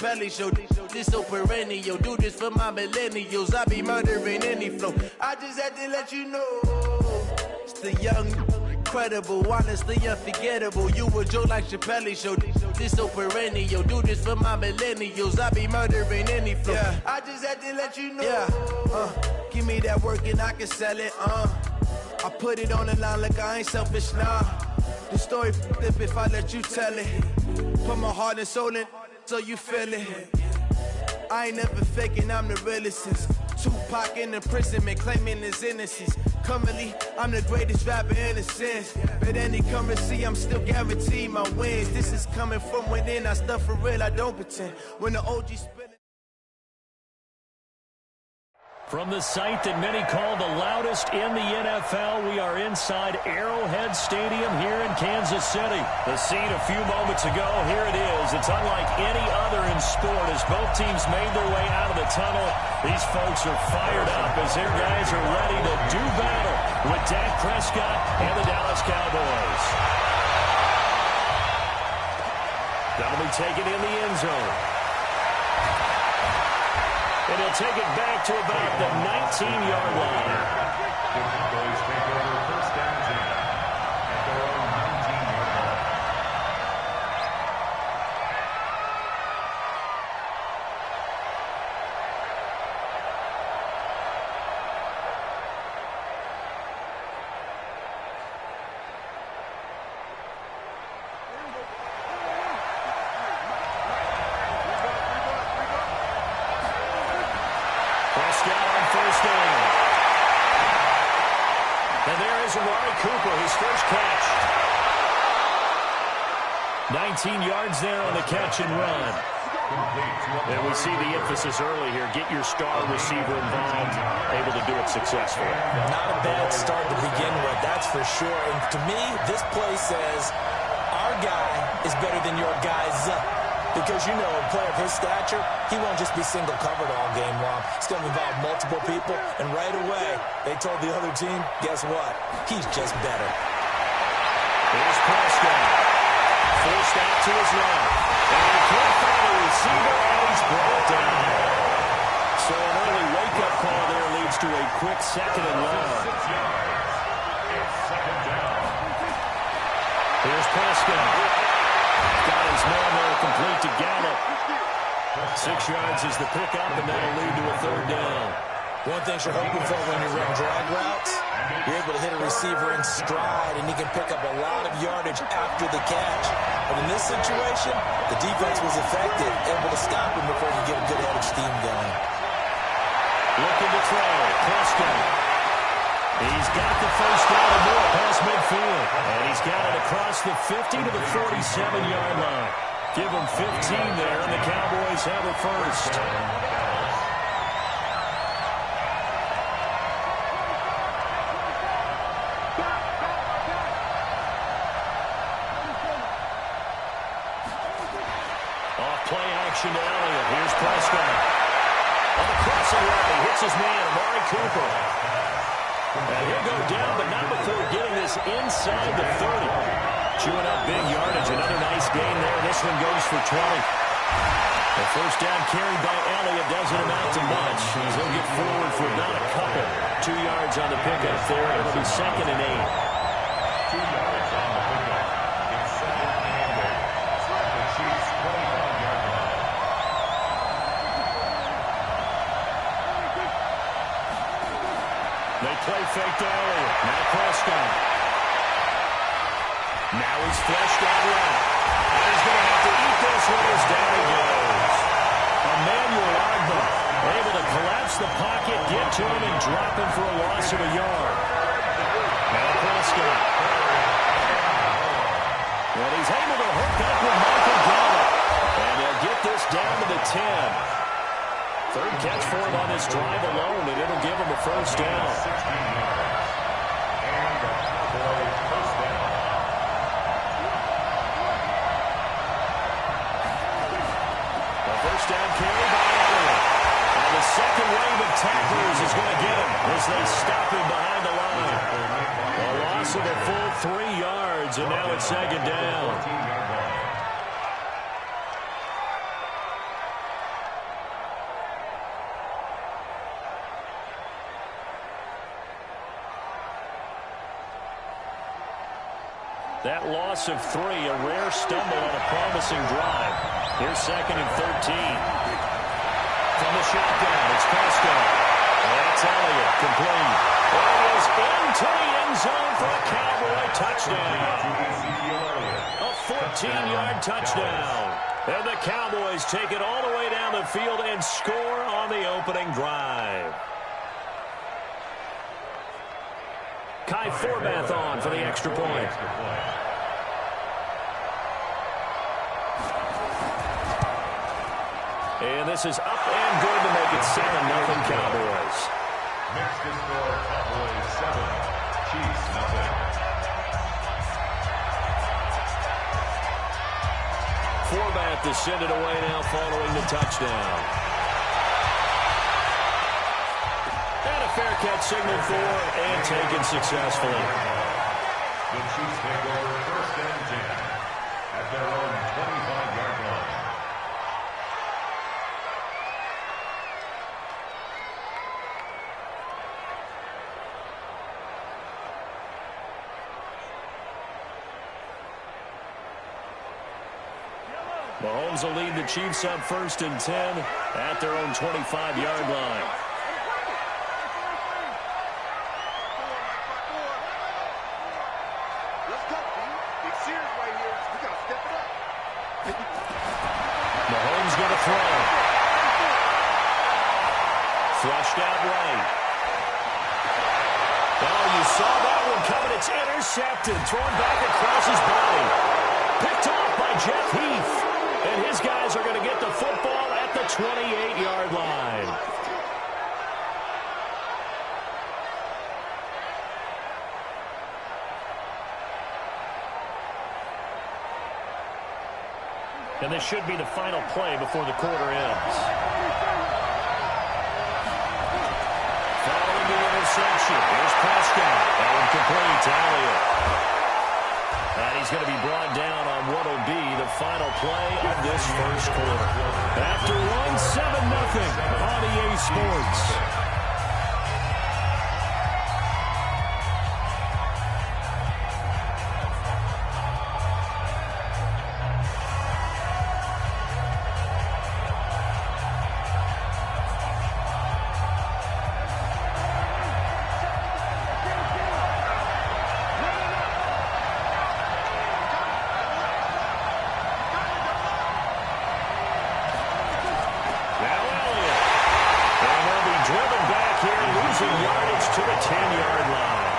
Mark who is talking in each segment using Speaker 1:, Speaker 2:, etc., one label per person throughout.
Speaker 1: Chappelle show. This so perennial, do this for my millennials. I be murdering any flow. I just had to let you know, it's the young, incredible, honestly unforgettable. You a joke like Chappelle show. This so perennial, do this for my millennials. I be murdering any flow. Yeah. I just had to let you know. Yeah. Give me that work and I can sell it. I put it on the line like I ain't selfish, nah. The story flip if I let you tell it. Put my heart and soul in so you feel it. I ain't never faking, I'm the realest since Tupac in imprisonment, claiming his innocence. Currently, I'm the greatest rapper in a sense. But any currency, I'm still guaranteed my wins. This is coming from within, I stuff for real, I don't pretend. When the OG spin.
Speaker 2: From the site that many call the loudest in the NFL, we are inside Arrowhead Stadium here in Kansas City. The scene a few moments ago, here it is. It's unlike any other in sport as both teams made their way out of the tunnel. These folks are fired up as their guys are ready to do battle with Dak Prescott and the Dallas Cowboys. That'll be taken in the end zone. And he'll take it back to about the 19-yard line.
Speaker 3: The Cowboys take over first down at their own 19-yard line.
Speaker 2: His first catch. 19 yards there on the catch and run. And we see the emphasis early here. Get your star receiver involved, able to do it successfully.
Speaker 4: Not a bad start to begin with, that's for sure. And to me, this play says, our guy is better than your guy's. Because, you know, a player of his stature, he won't just be single covered all game long. It's going to involve multiple people. And right away, they told the other team, guess what? He's just better.
Speaker 2: Here's Prescott. Forced out to his left. And he can't find a receiver, and he's brought down. So an early wake-up call there leads to a quick second and long. Here's Prescott. Got his man there, complete to Gallup. 6 yards is the pickup, and that'll lead to a third down.
Speaker 4: One thing you're hoping for when you run drag routes, you're able to hit a receiver in stride, and he can pick up a lot of yardage after the catch. But in this situation, the defense was effective, able to stop him before he get a good head of steam going.
Speaker 2: Looking to throw, Prescott. He's got the first down and more past midfield. And he's got it across the 50 to the 47-yard line. Give him 15 there, and the Cowboys have it first. Off-play action to Elliott. Here's Prescott. On the crossing route, he hits his man, Amari Cooper. And he'll go down, but not before getting this inside the 30. Chewing up big yardage. Another nice gain there. This one goes for 20. The first down carried by Elliott doesn't amount to much. He'll get forward for about a couple. 2 yards on the pickup there. It'll be 2nd and 8.
Speaker 3: 2 yards on the pickup. It's 2nd and 8. The Chiefs' 25-yard line.
Speaker 2: They play fake to Elliott. Now Prescott. Now he's flushed out right. And he's going to have to eat this one as down he goes. Emmanuel Agba able to collapse the pocket, get to him, and drop him for a loss of a yard. Now Prescott. And he's able to hook up with Michael Gallup. And they'll get this down to the 10. Third catch for him on this drive alone, and it'll give him a first down. A first down carry by Elliott. And the second wave of tacklers is going to get him as they stop him behind the line. A loss of a full 3 yards, and now it's 2nd down. That loss of 3, a rare stumble on a promising drive. Here's 2nd and 13. From the shotgun, it's Prescott. That's Elliott, complete. There he is into the end zone for a Cowboy touchdown. A 14-yard touchdown. And the Cowboys take it all the way down the field and score on the opening drive. Kai Forbath on for the extra point. And this is up and good to make it 7-0 Cowboys.
Speaker 3: Next to score, Cowboys 7, Chiefs 0.
Speaker 2: Forbath descended away now following the touchdown. And a fair catch signaled for and taken successfully.
Speaker 3: The Chiefs take over 1st and 10 at their own 25-yard line.
Speaker 2: Mahomes will lead the Chiefs up 1st and 10 at their own 25-yard line. Mahomes going to throw. Flushed out right. Oh, you saw that one coming. It's intercepted. Thrown back across his body. Picked off by Jeff Heath. And his guys are going to get the football at the 28-yard line. And this should be the final play before the quarter ends. Following the interception, here's Prescott. That one complete to Elliott. And he's going to be brought down on what will be the final play of this first quarter. After one, 7-0 on EA Sports. Yardage to the 10-yard line.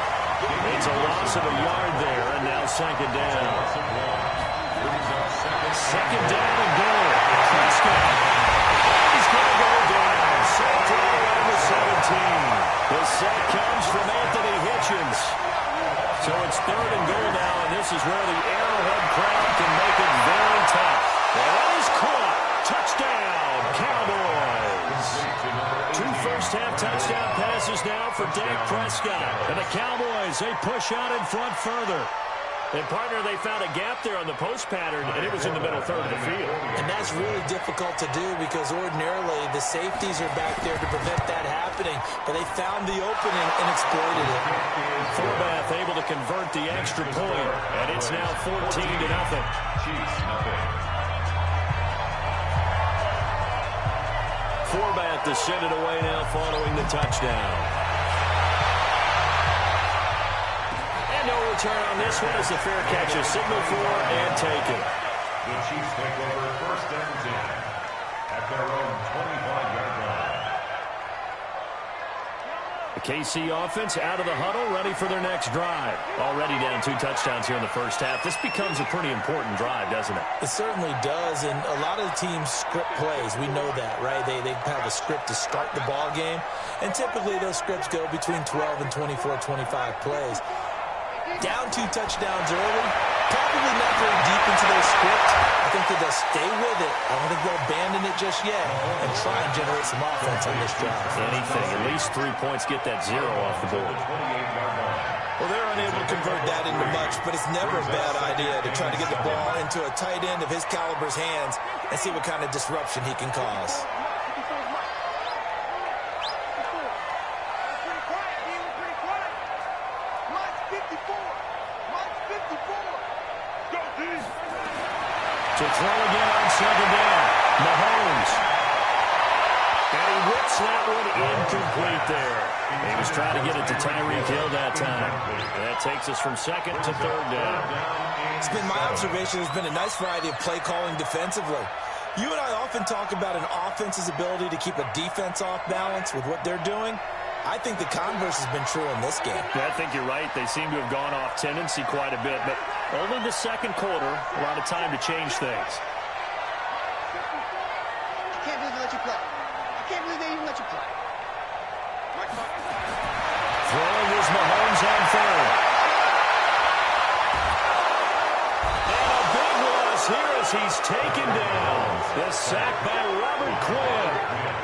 Speaker 2: It's a loss of a yard there, and now 2nd down. 2nd down and goal. Prescott. He's going to go down. Sacked right around the 17. The sack comes from Anthony Hitchens. So it's 3rd and goal now, and this is where the Arrowhead crowd can make it very tough. And that is caught. Touchdown, Cowboys. 2 first-half touchdown passes now for Dak Prescott. And the Cowboys, they push out in front further. And, partner, they found a gap there on the post pattern, and it was in the middle third of the field.
Speaker 4: And that's really difficult to do because ordinarily the safeties are back there to prevent that happening. But they found the opening and exploited it.
Speaker 2: Forbath able to convert the extra point, and it's now 14-0.
Speaker 3: Chiefs 0.
Speaker 2: Forbath descended away now following the touchdown. And no return on this one as the fair catch is signaled for and taken.
Speaker 3: The Chiefs take over 1st and 10 at their own 25-yard line.
Speaker 2: The KC offense out of the huddle, ready for their next drive. Already down 2 touchdowns here in the first half. This becomes a pretty important drive, doesn't it?
Speaker 4: It certainly does, and a lot of the teams script plays. We know that, right? They have a script to start the ball game, and typically those scripts go between 12 and 24, 25 plays. Down 2 touchdowns early, probably not very deep into their script. I think that they'll stay with it. I don't think they'll abandon it just yet and try and generate some offense on this drive.
Speaker 2: Anything. At least 3 points, get that 0 off the board.
Speaker 4: Well, they're unable to convert that into much, but it's never a bad idea to try to get the ball into a tight end of his caliber's hands and see what kind of disruption he can cause.
Speaker 2: to throw again on second down. Mahomes. And he whips that one incomplete there. He was trying to get it to Tyreek Hill that time. And that takes us from second to third down.
Speaker 4: It's been my observation there's been a nice variety of play calling defensively. You and I often talk about an offense's ability to keep a defense off balance with what they're doing. I think the converse has been true in this game.
Speaker 2: Yeah, I think you're right. They seem to have gone off tendency quite a bit, but only the second quarter, a lot of time to change things.
Speaker 5: I can't believe they let you play. I can't believe they even let you play.
Speaker 2: Throwing is Mahomes on third. And a big loss here as he's taken down. The sack by Robert Quinn.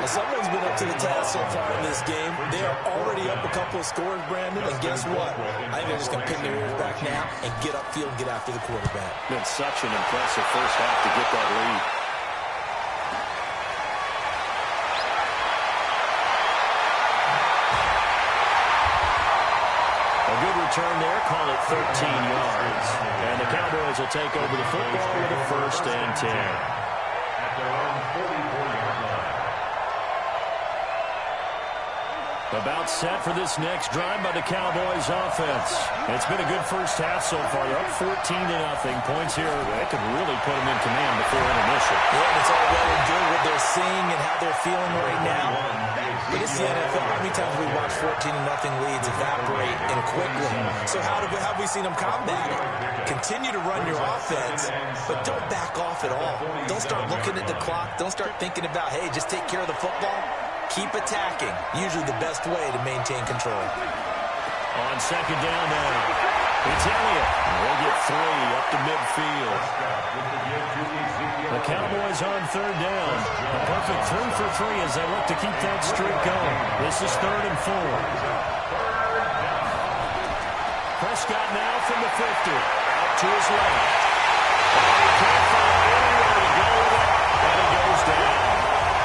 Speaker 4: Now, someone's been up to the task so far in this game. They are already up a couple of scores, Brandon, and guess what? I think they're just going to pin their ears back now and get upfield and get after the quarterback.
Speaker 2: Been such an impressive first half to get that lead. A good return there, call it 13 yards. And the Cowboys will take over the football with a 1st and 10.
Speaker 3: At their own 44-yard line.
Speaker 2: About set for this next drive by the Cowboys offense. It's been a good first half so far. They're up 14-0. Points here, they could really put them in command before intermission.
Speaker 4: Yeah, and it's all well and good what they're seeing and how they're feeling right now. But it's the NFL. How many times we watch 14-0 leads evaporate and quickly? So how have we seen them combat it? Continue to run your offense, but don't back off at all. Don't start looking at the clock. Don't start thinking about, hey, just take care of the football. Keep attacking. Usually the best way to maintain control.
Speaker 2: On second down now, it's Elliott. They'll get 3 up to midfield. The Cowboys on third down. A perfect 3 for 3 as they look to keep that streak going. This is 3rd and 4. Prescott now from the 50. Out to his left. And he can't find anywhere to go with it. And he goes down.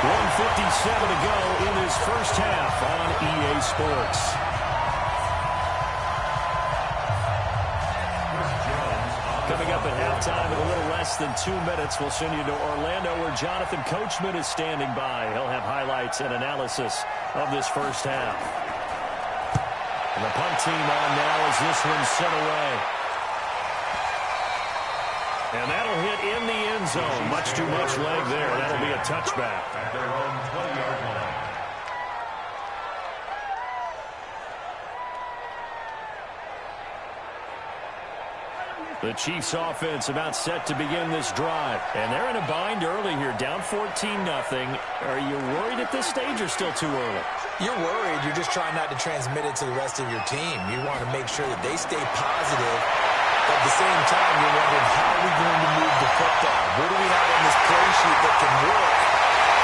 Speaker 2: 1:57 to go in his first half on EA Sports. Coming up at halftime in a little less than 2 minutes, we'll send you to Orlando where Jonathan Coachman is standing by. He'll have highlights and analysis of this first half. And the punt team on now as this one's sent away. And that'll hit in the end zone. Much too much leg there. That'll be a touchback.
Speaker 3: At their own 20-yard line.
Speaker 2: The Chiefs offense about set to begin this drive. And they're in a bind early here, down 14-0. Are you worried at this stage or still too early?
Speaker 4: You're worried. You're just trying not to transmit it to the rest of your team. You want to make sure that they stay positive. At the same time, you're wondering, how are we going to move the football? What do we have on this play sheet that can work?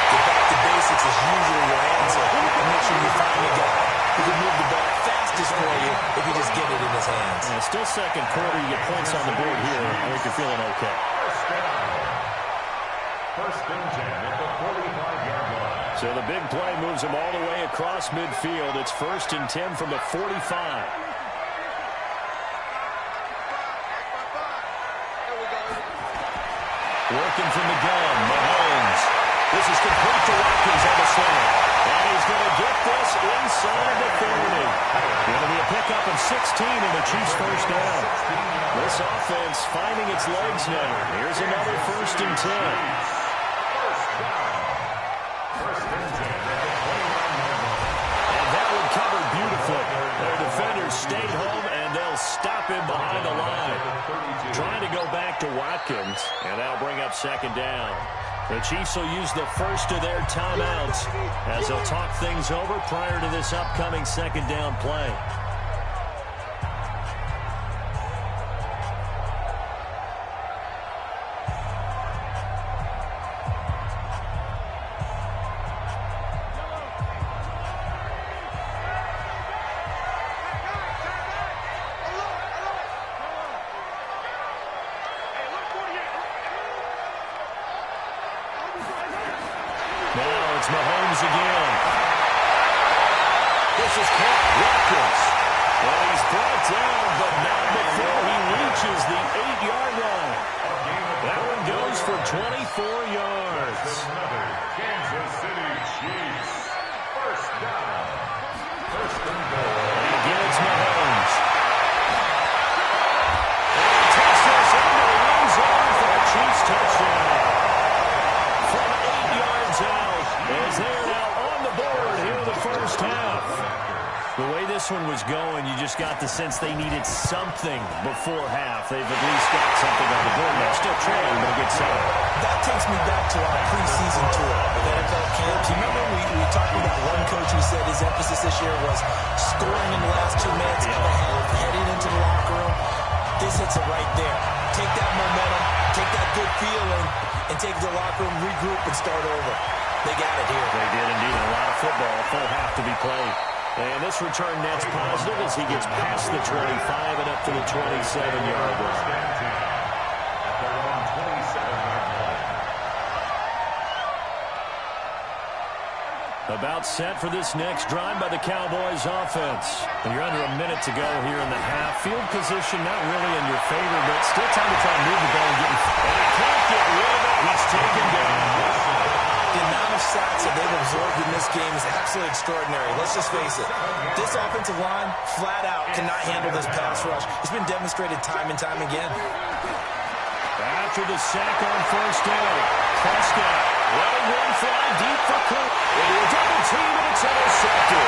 Speaker 4: Get back to basics is usually your answer. And make sure you find a guy who can move the ball fastest for you if you just get it in his hands.
Speaker 2: Yeah, still second quarter. You get points on the board here. I think you're feeling okay.
Speaker 3: First and 10 at the 45-yard line.
Speaker 2: So the big play moves him all the way across midfield. It's 1st and 10 from the 45. Working from the gun, Mahomes. This is complete to Watkins on the slant. And he's going to get this inside the 30. Going to be a pickup of 16 and the Chiefs first down. This offense finding its legs now. Here's another 1st and 10. And that one covered beautifully. Their defenders stayed home and they'll stop him behind the line. Trying to go back to Watkins, and that'll bring up second down. The Chiefs will use the first of their timeouts as they'll talk things over prior to this upcoming second down play. Now it's Mahomes again. This is caught. Watkins. And he's brought down, but not before he reaches the 8-yard line. That one goes goes for 24 yards.
Speaker 3: Another Kansas City Chiefs. First down. First and goal.
Speaker 2: And again, it's Mahomes. And he takes this into the end zone for a Chiefs touchdown. From 8 yards out, as they're now on the board here in the first half. The way this one was going, you just got the sense they needed something before half. They've at least got something on the board now. Still trailing, but a good setup.
Speaker 4: That takes me back to our preseason tour of NFL camps. You remember we talked about one coach who said his emphasis this year was scoring in the last 2 minutes of a half, heading into the locker room. This hits it right there. Take that momentum, take that good feeling, and take the locker room, regroup, and start over. They got it here.
Speaker 2: They did indeed. A lot of football, a full half to be played. And this return net's positive as he gets past the 25 and up to the 27-yard line.
Speaker 3: At their own 27-yard line.
Speaker 2: About set for this next drive by the Cowboys offense. And you're under a minute to go here in the half. Field position not really in your favor, but still time to try and move the ball and get in. And he can't get rid of it. He's taken down.
Speaker 4: The amount of sacks that they've absorbed in this game is absolutely extraordinary. Let's just face it. This offensive line, flat out, cannot handle this pass rush. It's been demonstrated time and time again.
Speaker 2: After the sack on first down, Prescott letting one fly deep for Cook. Into a double team, and it's intercepted.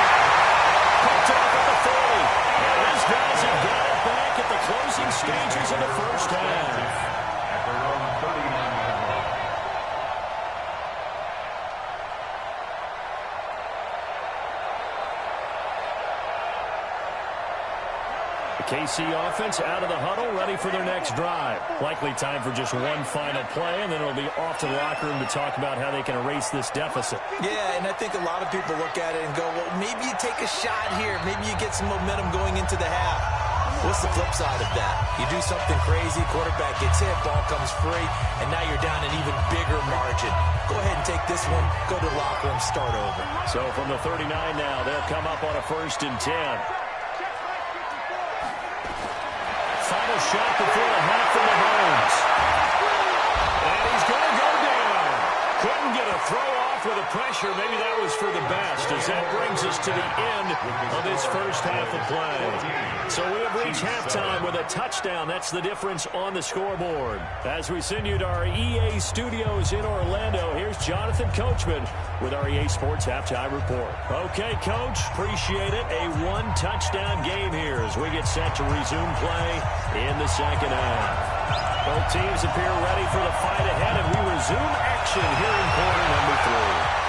Speaker 2: Picked off at the 40. And these guys have got it back at the closing stages of the first half.
Speaker 3: At their own 39-yard line.
Speaker 2: The KC offense out of the huddle, ready for their next drive. Likely time for just one final play, and then it'll be off to the locker room to talk about how they can erase this deficit.
Speaker 4: Yeah, and I think a lot of people look at it and go, well, maybe you take a shot here. Maybe you get some momentum going into the half. What's the flip side of that? You do something crazy, quarterback gets hit, ball comes free, and now you're down an even bigger margin. Go ahead and take this one, go to the locker room, start over.
Speaker 2: So from the 39 now, they'll come up on a 1st and 10. Final shot before the half from Mahomes. And he's going to go down. Couldn't get a throw off with the pressure. Maybe that was for the best, as that brings us to the end of this first half of play. So we have reached halftime with a touchdown. That's the difference on the scoreboard. As we send you to our EA studios in Orlando, here's Jonathan Coachman with our EA Sports Halftime Report. Okay, Coach, appreciate it. A one-touchdown game here as we get set to resume play in the second half. Both teams appear ready for the fight ahead, and we resume action here in quarter number 3.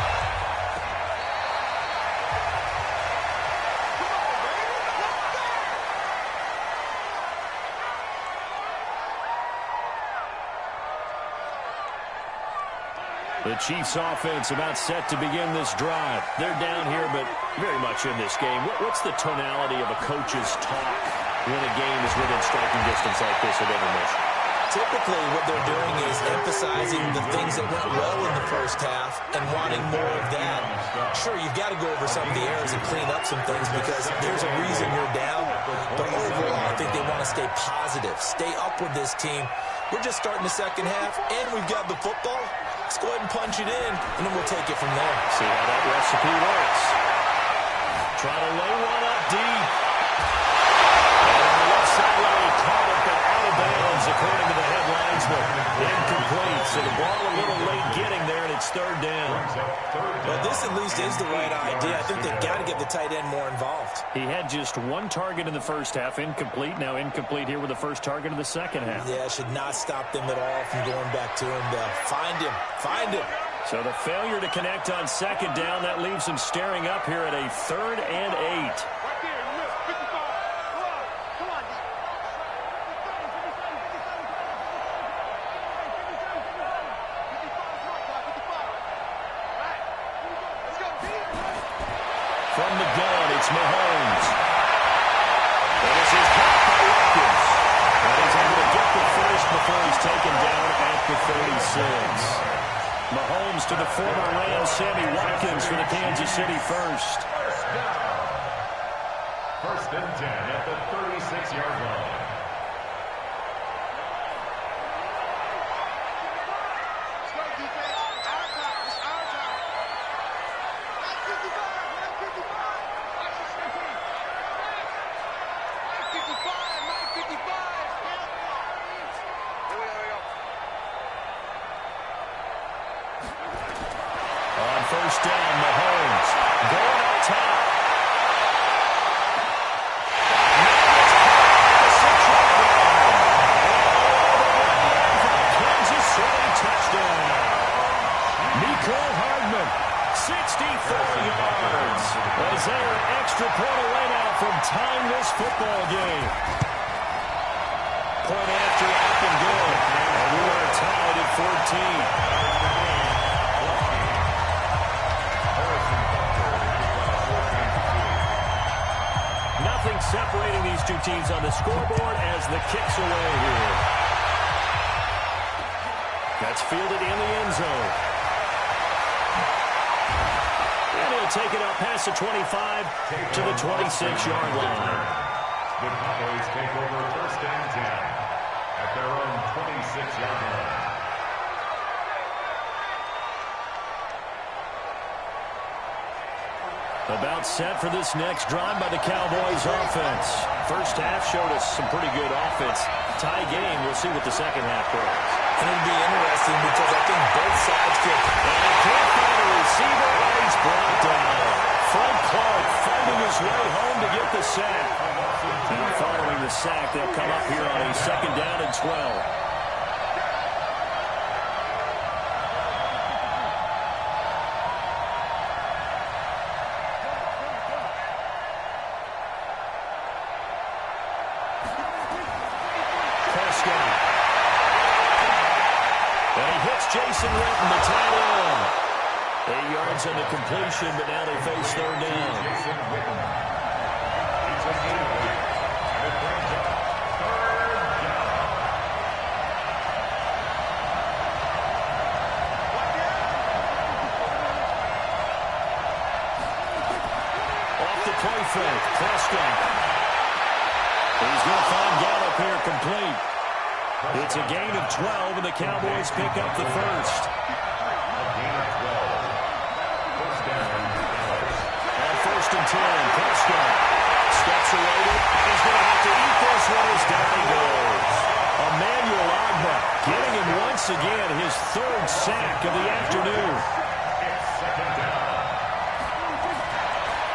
Speaker 2: The Chiefs offense about set to begin this drive. They're down here, but very much in this game. What's the tonality of a coach's talk when a game is within striking distance like this at intermission?
Speaker 4: Typically, what they're doing is emphasizing the things that went well in the first half and wanting more of that. Sure, you've got to go over some of the errors and clean up some things because there's a reason you're down. But overall, I think they want to stay positive, stay up with this team. We're just starting the second half, and we've got the football. Let's go ahead and punch it in, and then we'll take it from there.
Speaker 2: See how that recipe works. Try to lay one up deep. And on the left sideline, caught it, but out of bounds, according to the head linesman. Incomplete, so the ball a little late getting there, and it's 3rd down.
Speaker 4: Well, this at least is the right idea. I think they've got to get the tight end more involved.
Speaker 2: He had just one target in the first half, incomplete. Now incomplete here with the first target of the second half.
Speaker 4: Yeah, it should not stop them at all from going back to him. Find him. Find him.
Speaker 2: So the failure to connect on second down, that leaves him staring up here at a 3rd and 8. From the gun, it's Mahomes. And this is caught by Watkins. And he's able to get the first before he's taken down at the 36. Mahomes to the former Rams, Sammy Watkins for the Kansas City first.
Speaker 3: First down. 1st and 10 at the 36-yard line.
Speaker 2: On first down, Mahomes going up top. Kansas City touchdown. Nicole Hardman, 64 yards. Is there an extra point away now from tying this football game? Point after up and good. And we are tied at 14. Nothing separating these two teams on the scoreboard as the kick's away here. That's fielded in the end zone. And he'll take it up past the 25 to the 26-yard line.
Speaker 3: The Cowboys take over first and 10 at their own 26-yard line.
Speaker 2: About set for this next drive by the Cowboys offense. First half showed us some pretty good offense. Tie game, we'll see what the second half brings.
Speaker 4: And it'll be interesting because I think both sides feel...
Speaker 2: And he can't find a receiver, and he's brought down. Frank Clark fighting his way home to get the sack. And following the sack, they'll come up here on a second down and 12. Jason Witten, the tight end. 8 yards on the completion, but now they face third down.
Speaker 3: Jason Witten. He took it away, and it brings up third down.
Speaker 2: Off the play fake, Prescott. He's going to find Gallup here complete. It's a gain of 12, and the Cowboys pick up the first.
Speaker 3: A gain of 12. First down.
Speaker 2: On first and 10, Prescott steps away. He's going to have to eat this one as down he goes. Emmanuel Ogbah getting him once again his third sack of the afternoon.
Speaker 3: It's second down.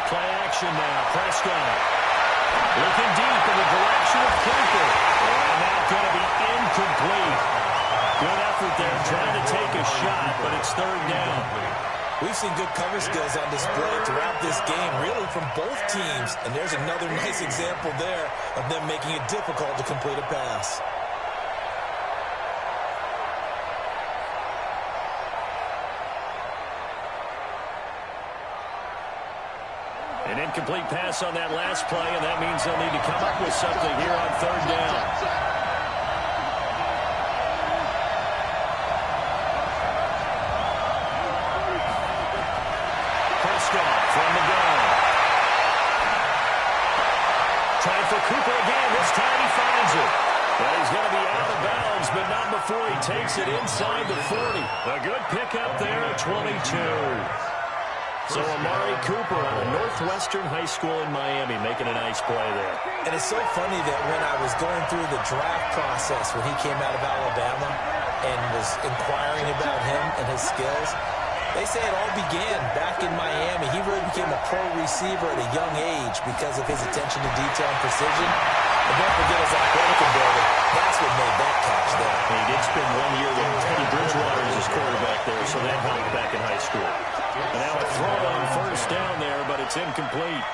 Speaker 2: Play action now, Prescott. Looking deep in the direction of Cooper. And now going to be incomplete. Good effort there trying to take a shot, but it's third down.
Speaker 4: We've seen good cover skills on display throughout this game, really from both teams. And there's another nice example there of them making it difficult to complete a pass.
Speaker 2: An incomplete pass on that last play, and that means they'll need to come up with something here on third down. Prescott from the gun. Trying for Cooper again. This time he finds it. And he's going to be out of bounds, but not before he takes it inside the 40. A good pickup there at 22. So Amari Cooper out of Northwestern High School in Miami making a nice play there.
Speaker 4: And it's so funny that when I was going through the draft process when he came out of Alabama and was inquiring about him and his skills, they say it all began back in Miami. He really became a pro receiver at a young age because of his attention to detail and precision. And don't forget his athletic ability. That's what made that catch there.
Speaker 2: And he did spend 1 year with Teddy Bridgewater as his quarterback there, so that helped back in high school. And now a throw on first down there, but it's incomplete.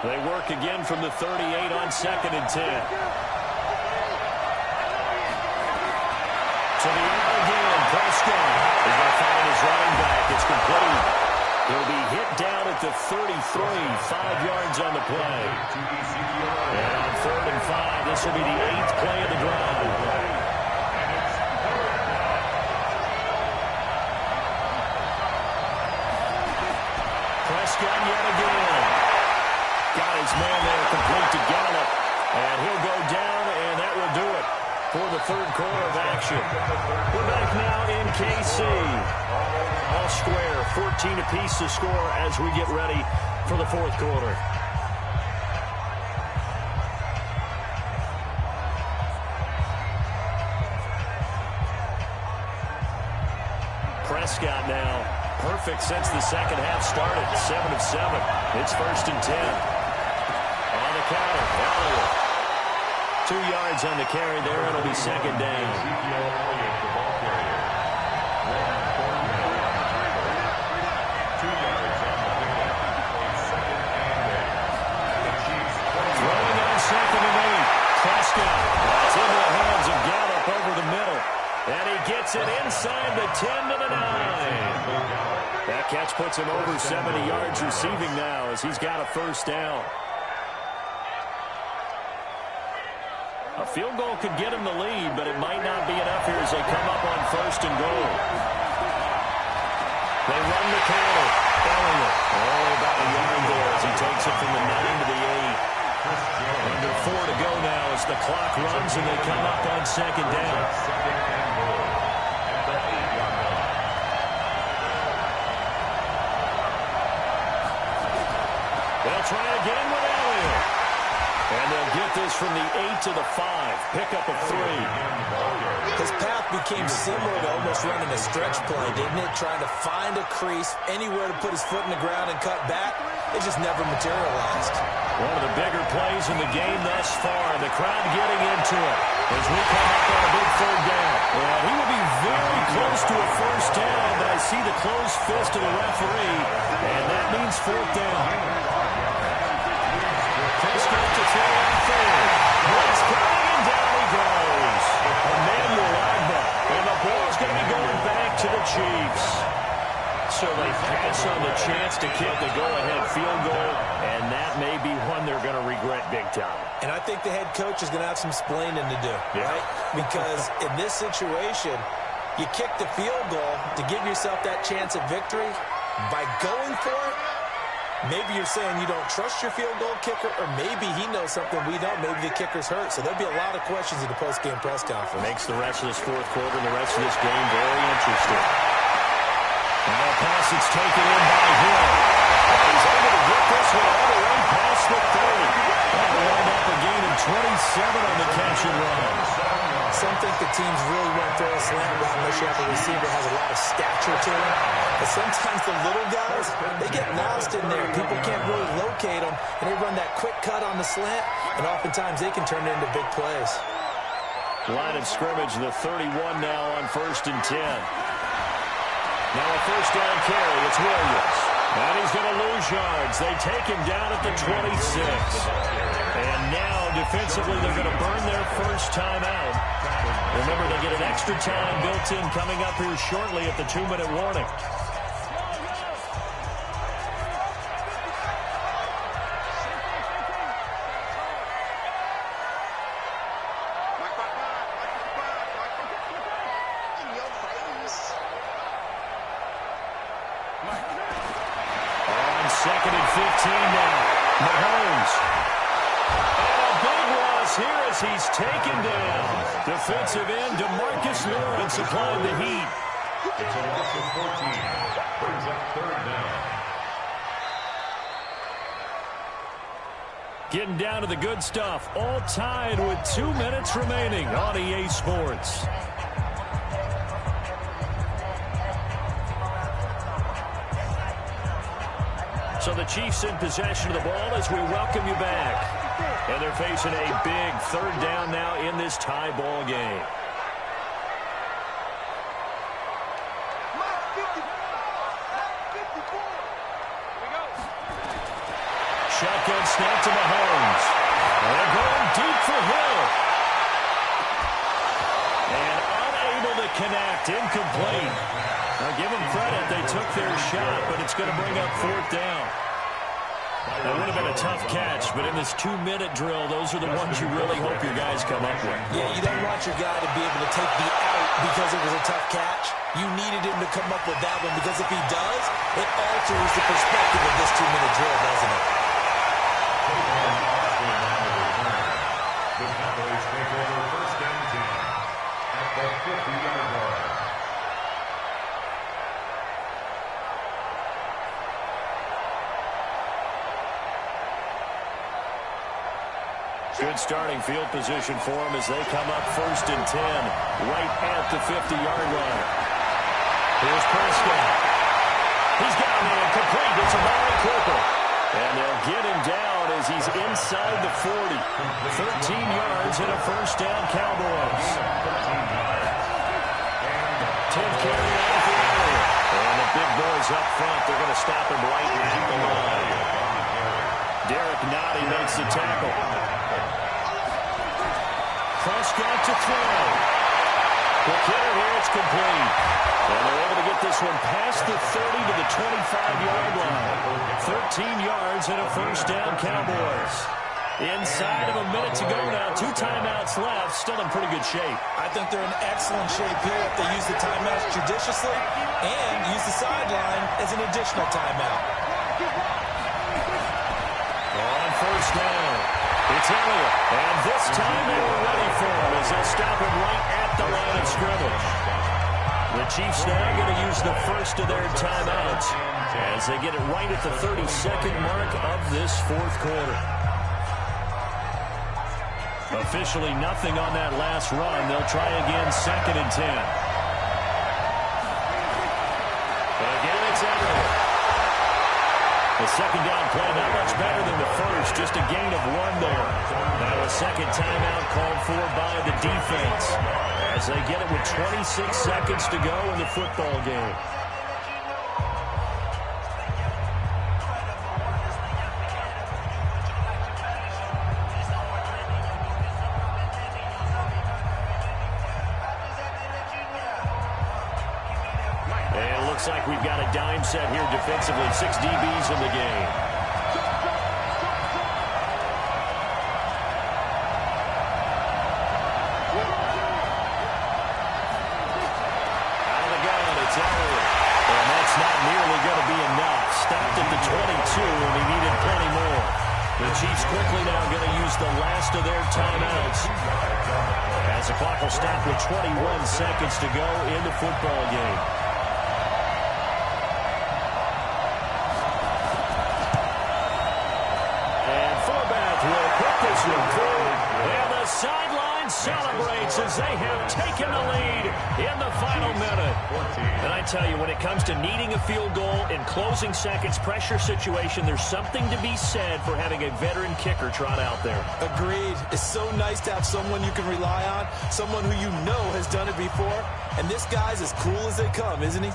Speaker 2: They work again from the 38 on second and 10. To the air again, Prescott is going to find his running back. It's complete. He'll be hit down at the 33, 5 yards on the play. And on third and 5, this will be the 8th play of the drive. Prescott yet again. Got his man there complete to Gallup. And he'll go down, and that will do it for the third quarter of action. We're back now in KC. All square, 14 apiece to score as we get ready for the fourth quarter. Prescott now. Perfect since the second half started. 7 of 7. It's 1st and 10. On the counter, Elliott. 2 yards on the carry there. It'll be 2nd down. Throwing on 2nd and 8. Prescott. That's into the hands of Gallup over the middle. And he gets it inside the 10 to the 9. That catch puts him over 70 yards receiving now as he's got a 1st down. A field goal could get him the lead, but it might not be enough here as they come up on 1st and goal. They run the counter. Elliott, only about a yard there as he takes it from the 9 to the 8. Under 4 to go now as the clock runs and they come up on 2nd down. They'll try again with Elliott. And they'll get this from the 8 to the 5. Pickup of 3.
Speaker 4: His path became similar to almost running a stretch play, didn't it? Trying to find a crease, anywhere to put his foot in the ground and cut back. It just never materialized.
Speaker 2: One of the bigger plays in the game thus far. The crowd getting into it as we come up on a big 3rd down. Well, he will be very close to a 1st down, but I see the closed fist of the referee, and that means 4th down. Prescott to throw on 3rd. Blitz coming, and down he goes. Emmanuel Agba, and the ball's going to be going back to the Chiefs. So they pass on the chance to kick the go-ahead field goal, and that may be one they're going to regret big time.
Speaker 4: And I think the head coach is going to have some explaining to do, right? Because in this situation, you kick the field goal to give yourself that chance at victory. By going for it, maybe you're saying you don't trust your field goal kicker, or maybe he knows something we don't. Maybe the kicker's hurt. So there'll be a lot of questions in the post-game press conference.
Speaker 2: Makes the rest of this 4th quarter and the rest of this game very interesting. Now a pass that's taken in by Hill. He's able to get this one all the way past the 30. That'll wind up a gain of 27 on the catch and run.
Speaker 4: Some think the teams really won't throw a slant route unless you have a receiver has a lot of stature to him. But sometimes the little guys, they get lost in there. People can't really locate them, and they run that quick cut on the slant, and oftentimes they can turn it into big plays.
Speaker 2: Line of scrimmage, the 31 now on 1st and 10. Now a 1st down carry. It's Williams. And he's going to lose yards. They take him down at the 26. And now, defensively, they're going to burn their 1st time out. Remember, they get an extra time built in coming up here shortly at the 2-minute warning. On 2nd and 15 now. Mahomes. And a big loss here as he's taken down. Defensive end DeMarcus Lawrence applying the heat.
Speaker 3: It's a loss of 14. Brings up 3rd down.
Speaker 2: Getting down to the good stuff. All tied with 2 minutes remaining on EA Sports. So the Chiefs in possession of the ball as we welcome you back. And they're facing a big 3rd down now in this tie ball game. Shotgun snap to Mahomes. They're going deep for Hill. And unable to connect. Incomplete. Now give them credit. They took their shot, but it's going to bring up 4th down. That would have been a tough catch, but in this 2-minute drill, those are the ones you really hope your guys come up with.
Speaker 4: Yeah, you don't want your guy to be able to take the out because it was a tough catch. You needed him to come up with that one, because if he does, it alters the perspective of this 2-minute drill, doesn't it?
Speaker 3: The Cowboys take over 1st and 10 at the 50-yard line.
Speaker 2: Good starting field position for them as they come up 1st and 10, right at the 50-yard line. Here's Prescott. He's got a man complete. It's Amari Cooper. And they'll get him down as he's inside the 40. 13 yards and a first down, Cowboys. 10th carry out for Elliott. And the big boys up front, they're going to stop him right at the line. Derek Notty makes the tackle. Prescott to throw. Quick hitter here, it's complete. And they're able to get this one past the 30 to the 25-yard line. 13 yards and a first down, Cowboys. Inside of a minute to go now. 2 timeouts left. Still in pretty good shape.
Speaker 4: I think they're in excellent shape here if they use the timeouts judiciously and use the sideline as an additional timeout.
Speaker 2: On first down, it's Elliott. And this time they were ready for him as they'll stop him right at the line of scrimmage. The Chiefs now going to use the first of their timeouts as they get it right at the 32nd mark of this fourth quarter. Officially nothing on that last run. They'll try again, 2nd and 10. Again, it's Elliott. The second down play not much better than the first, just a gain of 1 there. Now a second timeout called for by the defense as they get it with 26 seconds to go in the football game. Looks like we've got a dime set here defensively. 6 DBs in the game. Out of the gun, it's Elliott. And that's not nearly going to be enough. Stopped at the 22, and he needed plenty more. The Chiefs quickly now going to use the last of their timeouts as the clock will stop with 21 seconds to go in the football game. And the sideline celebrates as they have taken the lead in the final minute. And I tell you, when it comes to needing a field goal in closing seconds, pressure situation, there's something to be said for having a veteran kicker trot out there.
Speaker 4: Agreed. It's so nice to have someone you can rely on, someone who you know has done it before. And this guy's as cool as they come, isn't he?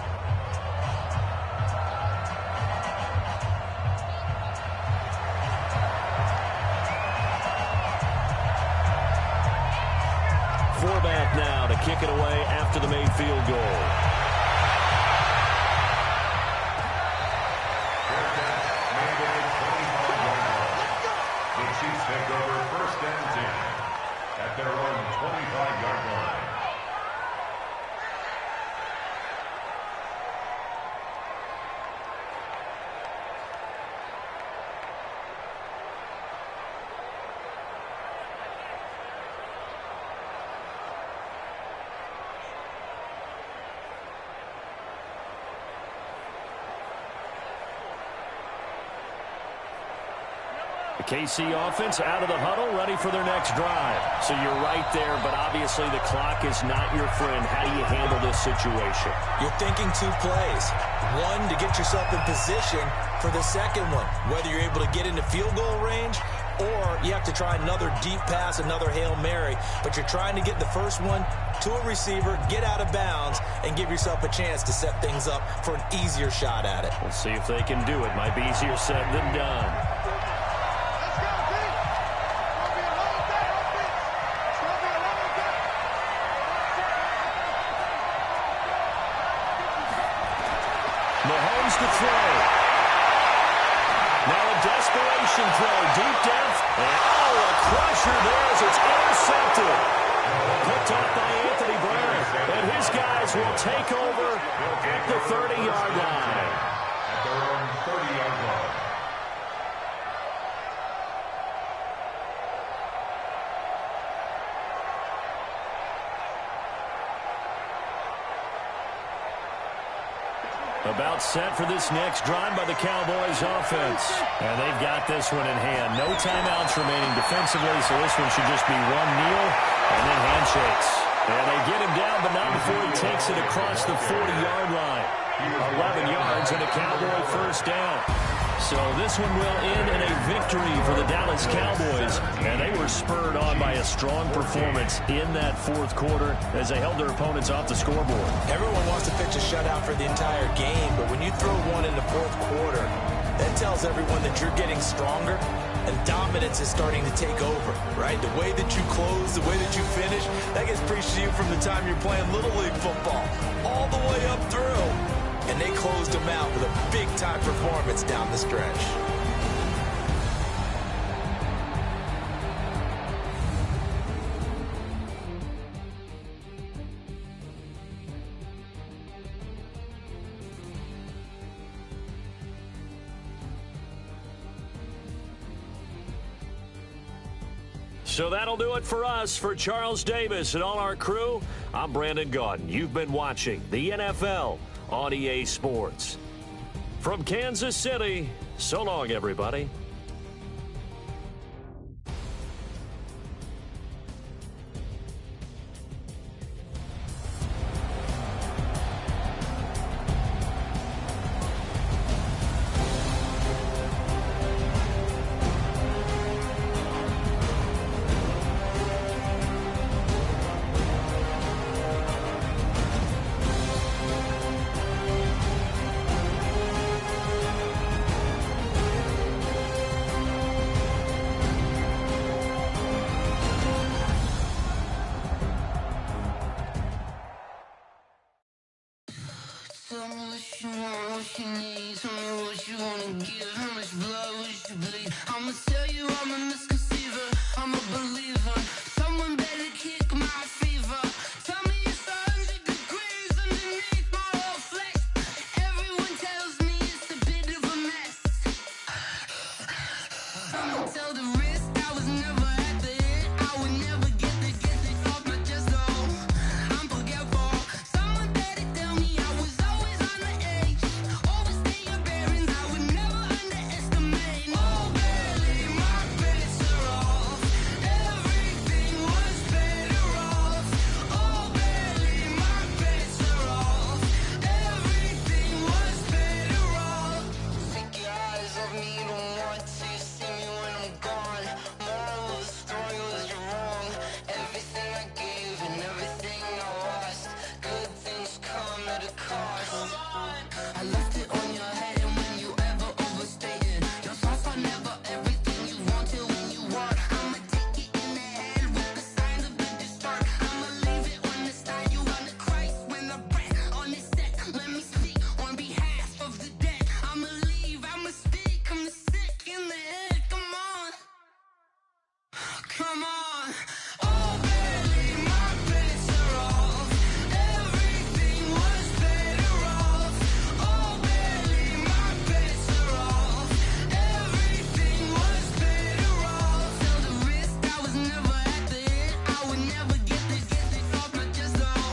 Speaker 2: Back now to kick it away after the made field goal.
Speaker 3: The Chiefs take over 1st and 10 at their own 25-yard line.
Speaker 2: The KC offense out of the huddle, ready for their next drive. So you're right there, but obviously the clock is not your friend. How do you handle this situation?
Speaker 4: You're thinking 2 plays. One, to get yourself in position for the second one, whether you're able to get into field goal range or you have to try another deep pass, another Hail Mary. But you're trying to get the first one to a receiver, get out of bounds, and give yourself a chance to set things up for an easier shot at it.
Speaker 2: We'll see if they can do it. Might be easier said than done. Mahomes to throw. Now a desperation throw, deep depth. And oh, a crusher there as it's intercepted. Picked off by Anthony Brown. And his guys will take over at the 30-yard line.
Speaker 3: At their own 30-yard line.
Speaker 2: About set for this next drive by the Cowboys offense. And they've got this one in hand. No timeouts remaining defensively, so this one should just be one kneel and then handshakes. And they get him down, but not before he takes it across the 40-yard line. 11 yards and a Cowboy first down. So this one will end in a victory for the Dallas Cowboys. And they were spurred on by a strong performance in that fourth quarter as they held their opponents off the scoreboard.
Speaker 4: Everyone wants to pitch a shutout for the entire game, but when you throw one in the fourth quarter, that tells everyone that you're getting stronger and dominance is starting to take over, right? The way that you close, the way that you finish, that gets preached to you from the time you're playing Little League football all the way up through. And they closed them out with a big-time performance down the stretch.
Speaker 2: So that'll do it for us. For Charles Davis and all our crew, I'm Brandon Gaudin. You've been watching the NFL on EA Sports. From Kansas City, so long, everybody.
Speaker 6: Tell me what you want, what you need. Tell me what you wanna give. How much blood would you bleed? I'ma tell you I'm a misconceiver. I'm a believer. Someone better kick my fever. Tell me it's 100 degrees underneath my whole flesh. Everyone tells me it's a bit of a mess. I'ma tell the risk I was never at the end. I would never get this off my chest though. I'm forgetful. Someone better tell me I was always on the edge. Overstay your bearings, I would never underestimate. Oh, barely, my bets are off. Everything was better off. Oh, barely, my bets are off. Everything was better off. Take your eyes off me, don't want to see me when I'm gone. Moral of the story was you're wrong. Everything I gave and everything I lost. Good things come at a cost. I left it on your head, and when you ever overstated, your thoughts are never everything you wanted when you want. I'ma take it in the head with the signs of the distort. I'ma leave it on the side. You on the Christ when the breath on this set. Let me speak on behalf of the dead. I'ma leave, I'ma speak. I'm the sick in the head. Come on, come on. Oh, barely, my bets are off. Everything was better off. Oh, barely, my bets are off. Everything was better off. Tell the risk I was never at the end. I would never get this off my chest though.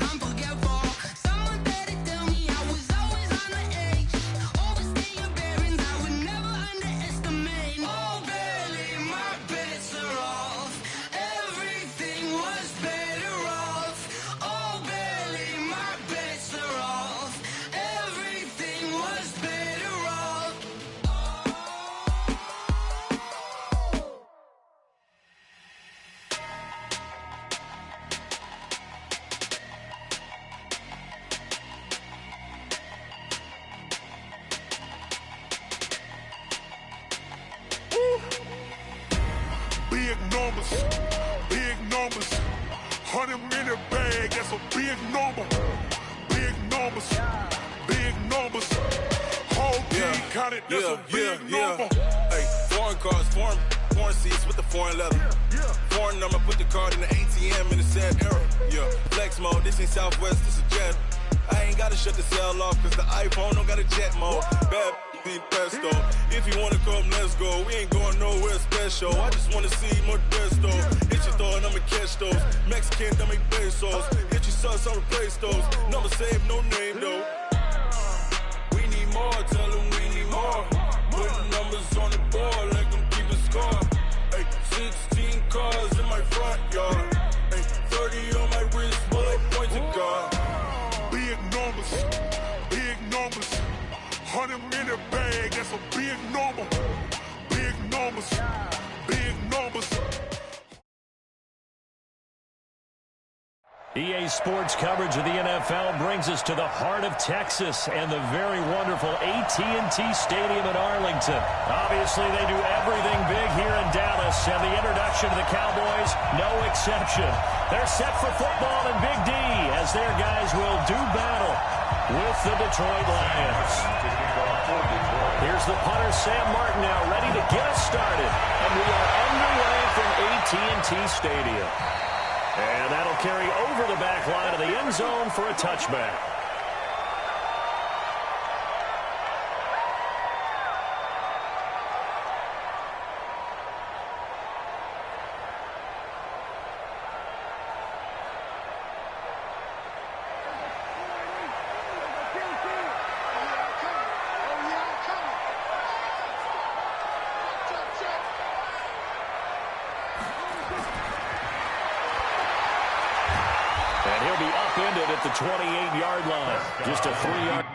Speaker 6: I'm forgetful. Someone better tell me I was always on the edge. Overstay your bearings, I would never underestimate. Oh, barely, my bets are off. Everything was better off. Oh, barely, my bets are off. Everything was better off.
Speaker 7: Big numbers, big numbers. 100-minute bag, that's a big number. Big numbers, big numbers. Whole team counted, that's a big number.
Speaker 8: Hey, foreign cars, foreign seats with the foreign leather. Foreign number, put the card in the ATM in the sad era. Yeah, flex mode, this ain't Southwest, this is Jet. I ain't gotta shut the cell off, cause the iPhone don't got a jet mode. Bad need pesto. If you wanna come, let's go. We ain't going nowhere special. I just wanna see more desto. Hit your throw and I'ma catch those. Mexican, don't make pesos. Hit your sauce, I'll replace those. Number save, no name though. We need more, tell them we need more. Put numbers on the board, like them keep a score. Hey, 16 cars in my front yard. Hey, 30 on my
Speaker 7: number. Big numbers. Big numbers.
Speaker 2: EA Sports coverage of the NFL brings us to the heart of Texas and the very wonderful AT&T Stadium in Arlington. Obviously, they do everything big here in Dallas, and the introduction to the Cowboys, no exception. They're set for football in Big D as their guys will do battle with the Detroit Lions. Here's the punter, Sam Martin, now ready to get us started. And we are underway from AT&T Stadium. And that'll carry over the back line of the end zone for a touchback. And he'll be upended at the 28-yard line. Just a 3-yard.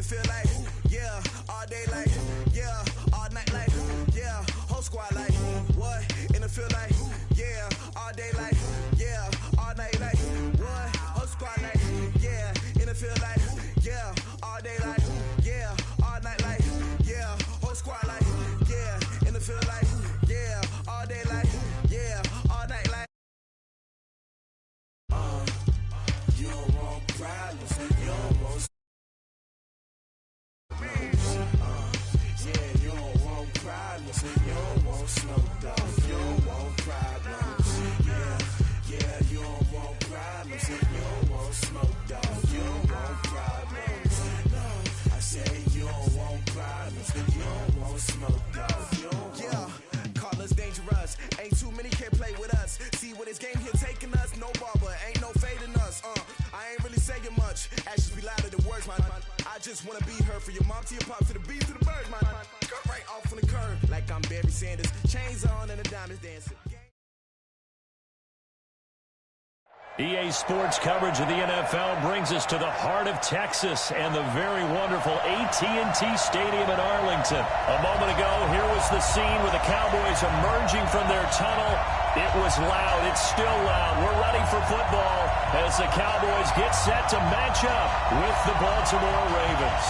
Speaker 8: Feel like, yeah, all day like, yeah, all night like, yeah, whole squad like, what? And it feel like, yeah, all day like, yeah, all night like, what? Whole squad like, yeah, and it feel like, yeah, all day like, yeah, all night like, yeah, whole squad like, yeah, and it feel like, yeah, all day like, yeah, all night like. You don't want problems, you don't want. Yeah, you don't want problems. You don't want smoke, dog. You don't want problems. Yeah, you don't want problems. You don't want smoke, dog. You don't want problems. No, I say you don't want problems. You don't want smoke, dog. You don't want. Call us dangerous. Ain't too many can play with us. See what this game here taking us. No barber, ain't no fading us. I ain't really saying much. Actions be louder than words, man. I just wanna be heard, for your mom to your pop to the beat to the birds, man. Cut right off on the curb like I'm Barry Sanders. Chains on and the diamonds dancing.
Speaker 2: EA Sports coverage of the NFL brings us to the heart of Texas and the very wonderful AT&T Stadium in Arlington. A moment ago, here was the scene with the Cowboys emerging from their tunnel. It was loud. It's still loud. We're ready for football as the Cowboys get set to match up with the Baltimore Ravens.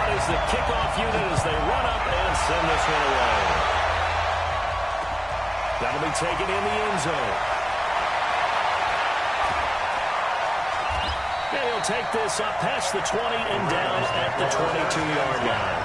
Speaker 2: Out is the kickoff unit as they run up and send this one away. That'll be taken in the end zone. And he'll take this up past the 20 and down at the 22-yard line.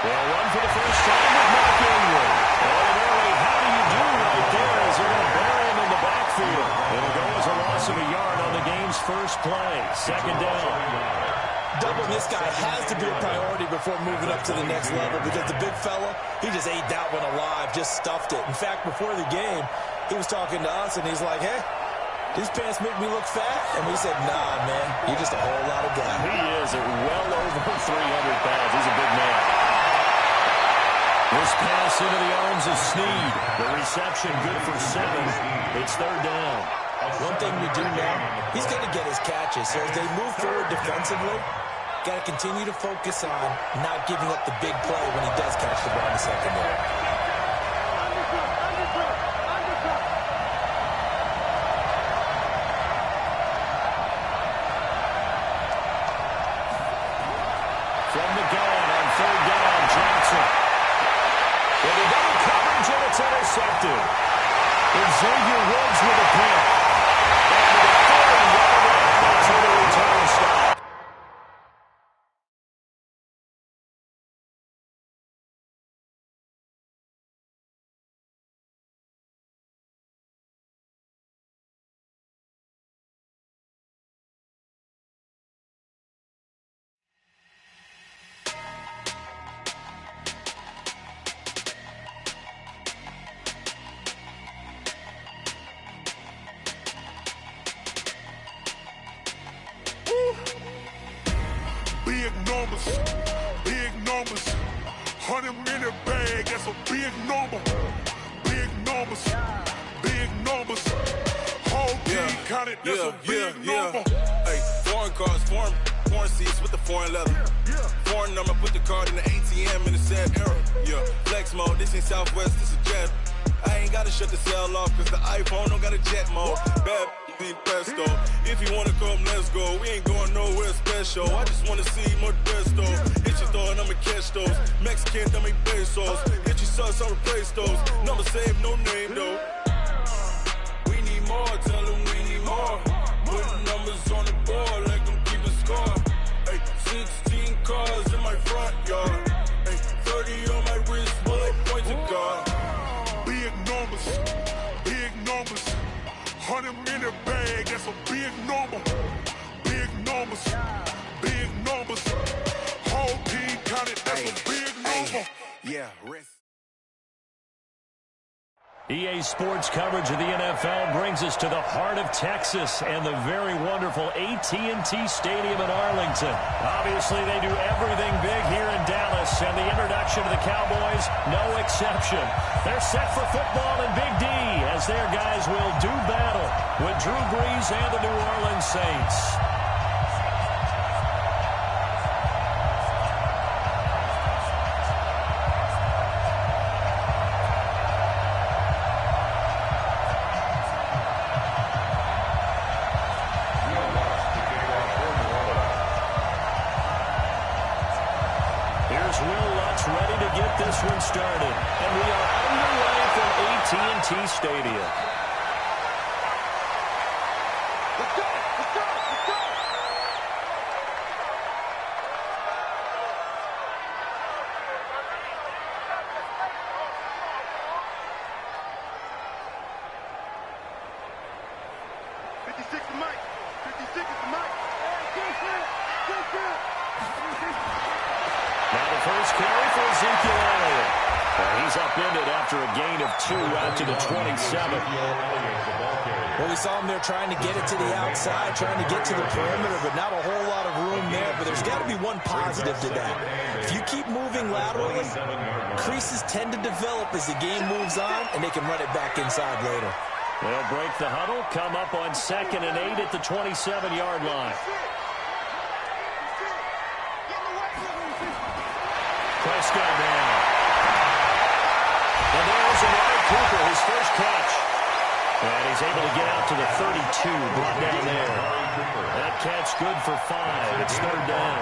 Speaker 2: They'll run for the first time with Mark Ingram. And early, how do you do right there as they're going to bury him in the backfield? It'll go as a loss of a yard on the game's first play. Second down.
Speaker 4: Doubling this guy has to be a priority before moving up to the next level because the big fella, he just ate that one alive, just stuffed it. In fact, before the game, he was talking to us, and he's like, hey, these pants make me look fat? And we said, nah, man, you're just a whole lot of guy.
Speaker 2: He is at well over 300 pounds. He's a big man. This pass into the arms of Snead. The reception good for 7. It's third down.
Speaker 4: One thing we do know, he's going to get his catches. So as they move forward defensively, got to continue to focus on not giving up the big play when he does catch the ball in the secondary. From the gun on third down, Johnson
Speaker 2: intercepted. Xavier Woods with a pick. And with a 40-yard run, that's where the return stop.
Speaker 7: Big numbers, 100-minute bag, that's a big number. Big numbers, whole team counted, that's a big number.
Speaker 8: Hey, foreign cars, foreign seats with the foreign leather. Foreign number, put the card in the ATM in the sad era. Yeah, flex mode, this ain't Southwest, this is jet. I ain't gotta shut the cell off, cause the iPhone don't got a jet mode. Bad ain't pesto. If you wanna come, let's go. We ain't going nowhere special. I just wanna see Modesto. Hit your thought, I'ma catch those. Mexican, dummy pesos. Hit your sus, I'll replace those. Number saved, no name though. We need more, tell them we need more. Putting numbers on the board like I'm keeping score. Hey, 16 cars in my front yard. Hey, 30 on my wrist, while I point to God.
Speaker 7: Big numbers, 100-minute bag, that's a big number. Big numbers, whole team counted, that's a big number.
Speaker 8: Yeah, rest.
Speaker 2: EA Sports coverage of the NFL brings us to the heart of Texas and the very wonderful AT&T Stadium in Arlington. Obviously, they do everything big here in Dallas, and the introduction to the Cowboys, no exception. They're set for football in Big D as their guys will do battle with Drew Brees and the New Orleans Saints. Ready to get this one started, and we are underway from AT&T Stadium.
Speaker 5: Let's go! 56 to Mike. 56 is the Mike.
Speaker 2: Now the first carry for Ezekiel Elliott. He's upended after a gain of 2 out to the 27.
Speaker 4: Well, we saw him there trying to get it to the outside, trying to get to the perimeter, but not a whole lot of room there. But there's got to be one positive to that. If you keep moving laterally, creases tend to develop as the game moves on, and they can run it back inside later.
Speaker 2: They'll break the huddle, come up on 2nd and 8 at the 27-yard line. Prescott down. And there's Amari Cooper, his first catch. And he's able to get out to the 32, brought down there. That catch good for 5. It's 3rd down.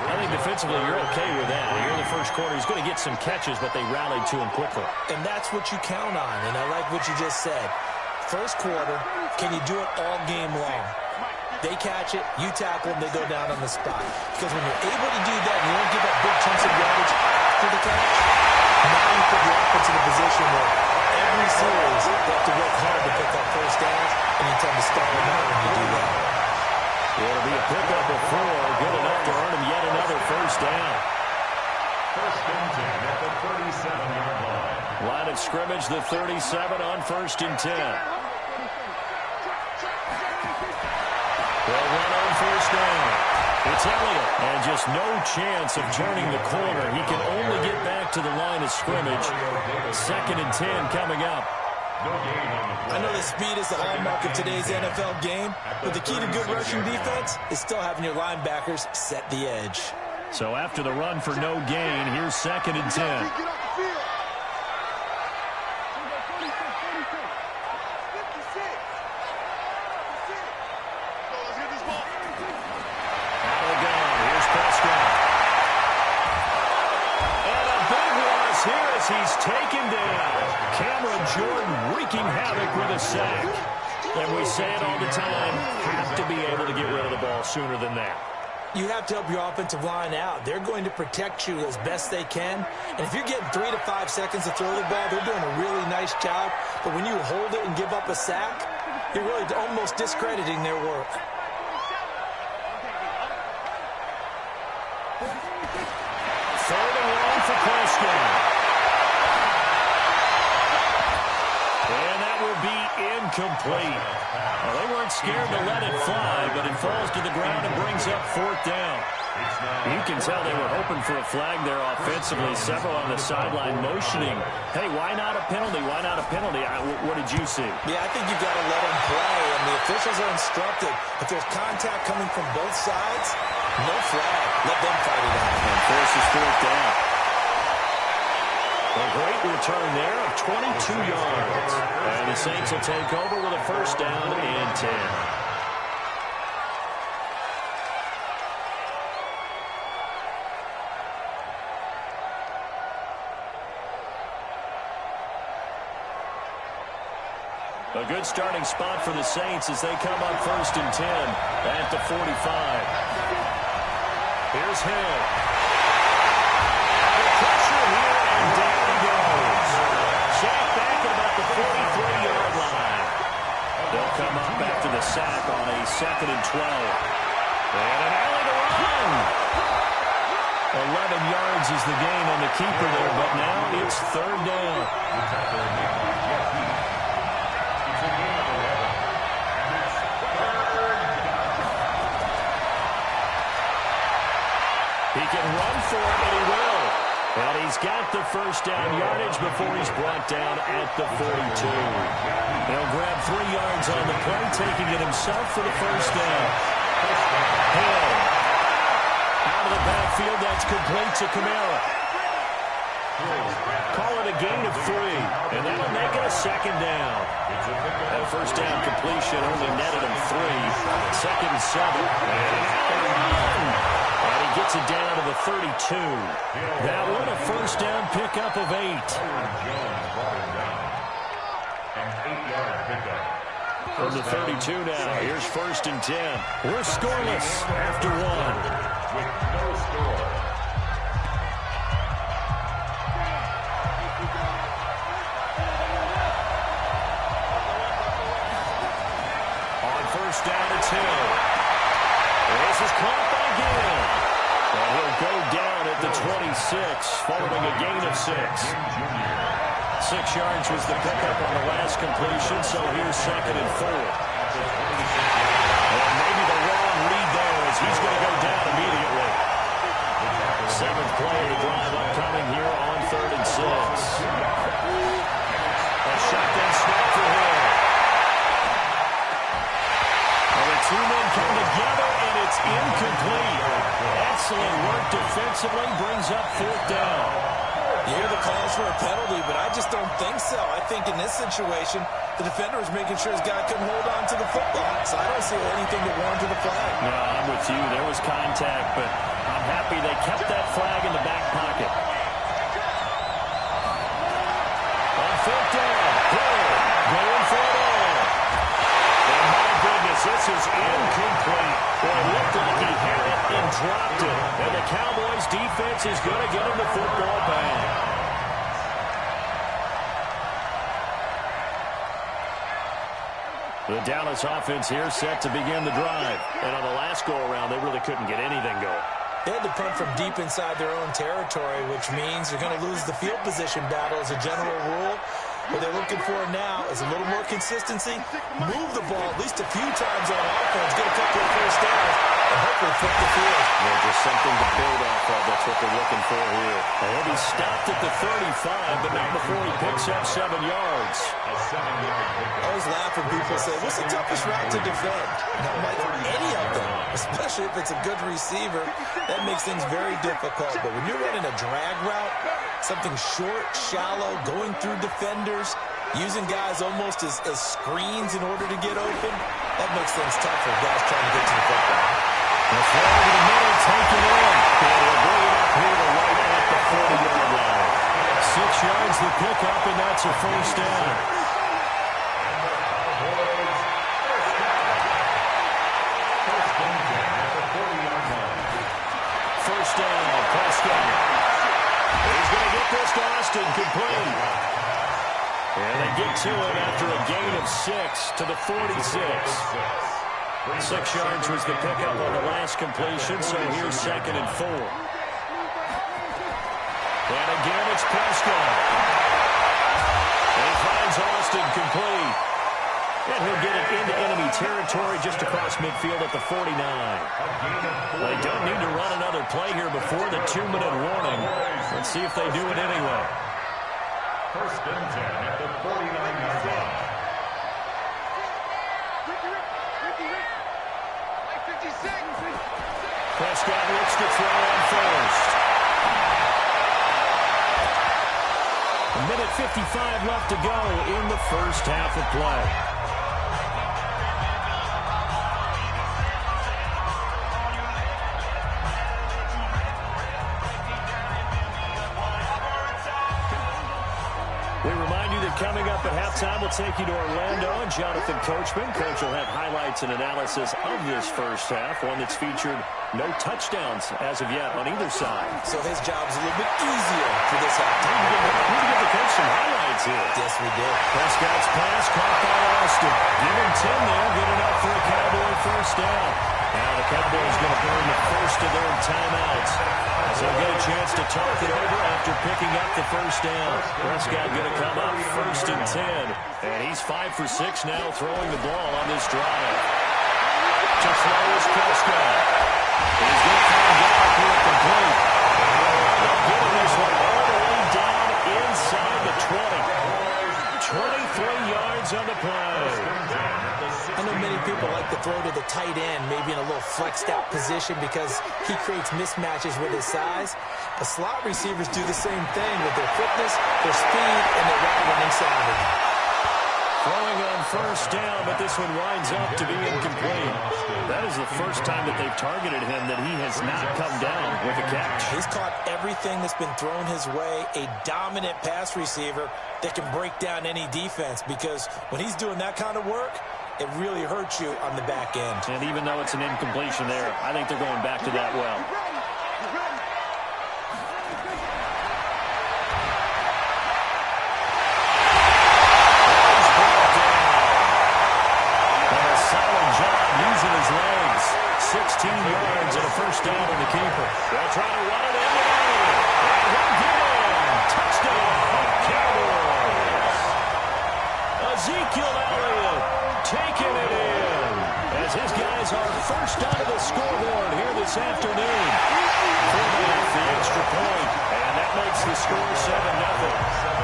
Speaker 2: I think defensively you're okay with that. Here in the first quarter, he's going to get some catches, but they rallied to him quickly.
Speaker 4: And that's what you count on, and I like what you just said. First quarter, can you do it all game long? They catch it, you tackle them, they go down on the spot. Because when you're able to do that, and you don't give up big chunks of yardage after the catch, now you put your offense in a position where every series they have to work hard to pick up first downs, and you tend to stall them out when you do that.
Speaker 2: It'll be a pickup of 4, good enough to earn him yet another first down.
Speaker 3: First and 10 at the 37-yard line.
Speaker 2: Line of scrimmage, the 37 on 1st and 10. They'll run on first down. It's Elliott, and just no chance of turning the corner. He can only get back to the line of scrimmage. 2nd and 10 coming up.
Speaker 4: I know the speed is the hallmark of today's NFL game, but the key to good rushing defense is still having your linebackers set the edge.
Speaker 2: So after the run for no gain, here's 2nd and 10.
Speaker 5: Get off the field.
Speaker 2: He's taken down. Cameron wreaking havoc with a sack. And we say it all the time, have to be able to get rid of the ball sooner than that.
Speaker 4: You have to help your offensive line out. They're going to protect you as best they can. And if you're getting 3 to 5 seconds to throw the ball, they're doing a really nice job. But when you hold it and give up a sack, you're really almost discrediting their work.
Speaker 2: Third and long for Prescott. And that will be incomplete. Well, they weren't scared to let it fly, but it falls to the ground and brings up fourth down. You can tell they were hoping for a flag there offensively. Several on the sideline motioning, hey, why not a penalty? Why not a penalty? What did you see?
Speaker 4: Yeah, I think you've got to let them play, and the officials are instructed. If there's contact coming from both sides, no flag. Let them fight it out.
Speaker 2: And forces fourth down. A great return there of 22 yards. And the Saints will take over with a first down and 10. A good starting spot for the Saints as they come up first and 10 at the 45. Here's Hill. The pressure here, and down he goes. Sacked back at about the 43-yard line. They'll come up after the sack on a 2nd and 12. And an alley to run. 11 yards is the gain on the keeper there, but now it's third down. He can run for it, and he will. And he's got the first down yardage before he's brought down at the 42. He'll grab 3 yards on the play, taking it himself for the first down. Hill. Out of the backfield, that's complete to Kamara. Call it a gain of 3, and that'll make it a second down. That first down completion only netted him 3. 2nd and 7. And he gets it down to the 32. That one a first down pickup of 8. From the 32 now, here's first and 10. We're scoreless after 1.
Speaker 3: With no score.
Speaker 2: On first down, it's Hill. This is caught by Gill. And he'll go down at the 26, following a gain of 6. 6 yards was the pickup on the last completion, so here's 2nd and 4. And maybe the wrong read there as he's going to go down immediately. 7th play of the drive upcoming here on 3rd and 6. A shotgun snap for Hill. And the 2 men come together, and it's incomplete. Excellent work defensively, brings up 4th down.
Speaker 4: You hear the calls for a penalty, but I just don't think so. I think in this situation, the defender is making sure his guy couldn't hold on to the football. So I don't see anything that warranted a flag.
Speaker 2: No, I'm with you. There was contact, but I'm happy they kept that flag in the back pocket. On 4th down, Hill going for it all. And my goodness, this is incomplete. Well, it looked like he had it and dropped it. And the Cowboys defense is going to get him the football back. The Dallas offense here set to begin the drive. And on the last go-around, they really couldn't get anything going.
Speaker 4: They had to punt from deep inside their own territory, which means they're going to lose the field position battle as a general rule. What they're looking for now is a little more consistency, move the ball at least a few times on offense, get a couple of first downs, and hopefully flip the field.
Speaker 2: Yeah, just something to build off of. That's what they're looking for here. And he'll be stopped at the 35, but not before he picks up 7 yards.
Speaker 3: A 7-yard pickup.
Speaker 4: I always laugh when people say, what's the toughest route to defend? I'm like, any of them, especially if it's a good receiver. That makes things very difficult. But when you're running a drag route, something short, shallow, going through defenders, using guys almost as screens in order to get open, that makes things tough for guys trying to get to the football.
Speaker 2: The throw over the middle, taken in. And we'll bring it up here to right at the 40-yard line. 6 yards the pickup, and that's a first down. down. Prescott. He's going to get this to Austin, complete. And they get to it after a gain of 6 to the 46. 6 yards was the pickup on the last completion, so here's 2nd and 4. And again, it's Prescott. And he finds Austin complete. And he'll get it into enemy territory just across midfield at the 49. They don't need to run another play here before the 2-minute warning. Let's see if they do it anyway.
Speaker 3: 1st and 10 at the 49-yard line.
Speaker 2: Prescott looks to throw on first. 1:55 left to go in the first half of play. We remind you that coming up at halftime, we'll take you to Orlando and Jonathan Coachman. Coach will have highlights and analysis of this first half, one that's featured no touchdowns as of yet on either side.
Speaker 4: So his job's a little bit easier for this halftime.
Speaker 2: We need to give the coach some highlights here.
Speaker 4: Yes, we did.
Speaker 2: Prescott's pass caught by Austin. Give him 10 there, good enough for a Cowboy first down. Now the Cowboys going to burn the first of their timeouts. So they'll get a chance to talk it over after picking up the first down. Prescott going to come up 1st and 10. And he's 5 for 6 now throwing the ball on this drive. To throw is Prescott. He's going to find Gallup here complete. Getting this one all the way down inside the 20. 23 yards on the play.
Speaker 4: I know many people like to throw to the tight end, maybe in a little flexed out position because he creates mismatches with his size. The slot receivers do the same thing with their quickness, their speed, and their route running savvy.
Speaker 2: Throwing on first down, but this one winds up to be incomplete. That is the first time that they've targeted him that he has not come down with a catch.
Speaker 4: He's caught everything that's been thrown his way, a dominant pass receiver that can break down any defense because when he's doing that kind of work, it really hurts you on the back end.
Speaker 2: And even though it's an incompletion there, I think they're going back to that well. Solid job using his legs. 16 yards and a first down on the keeper. They'll try to run it in the air. And he'll get in. Touchdown, Cowboys. Ezekiel Elliott taking it in as his guys are first onto the scoreboard here this afternoon. Further off the extra point, and that makes the score 7-0.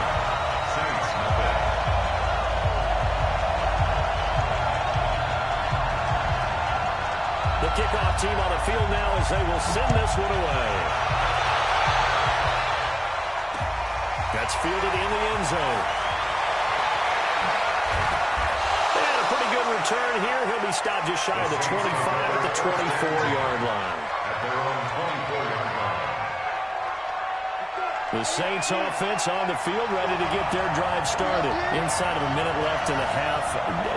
Speaker 2: The kickoff team on the field now as they will send this one away. That's fielded in the end zone. And a pretty good return here. He'll be stopped just shy of the 25 at the 24-yard line.
Speaker 3: At their own 24-yard line.
Speaker 2: The Saints offense on the field, ready to get their drive started. Inside of a minute left in the half,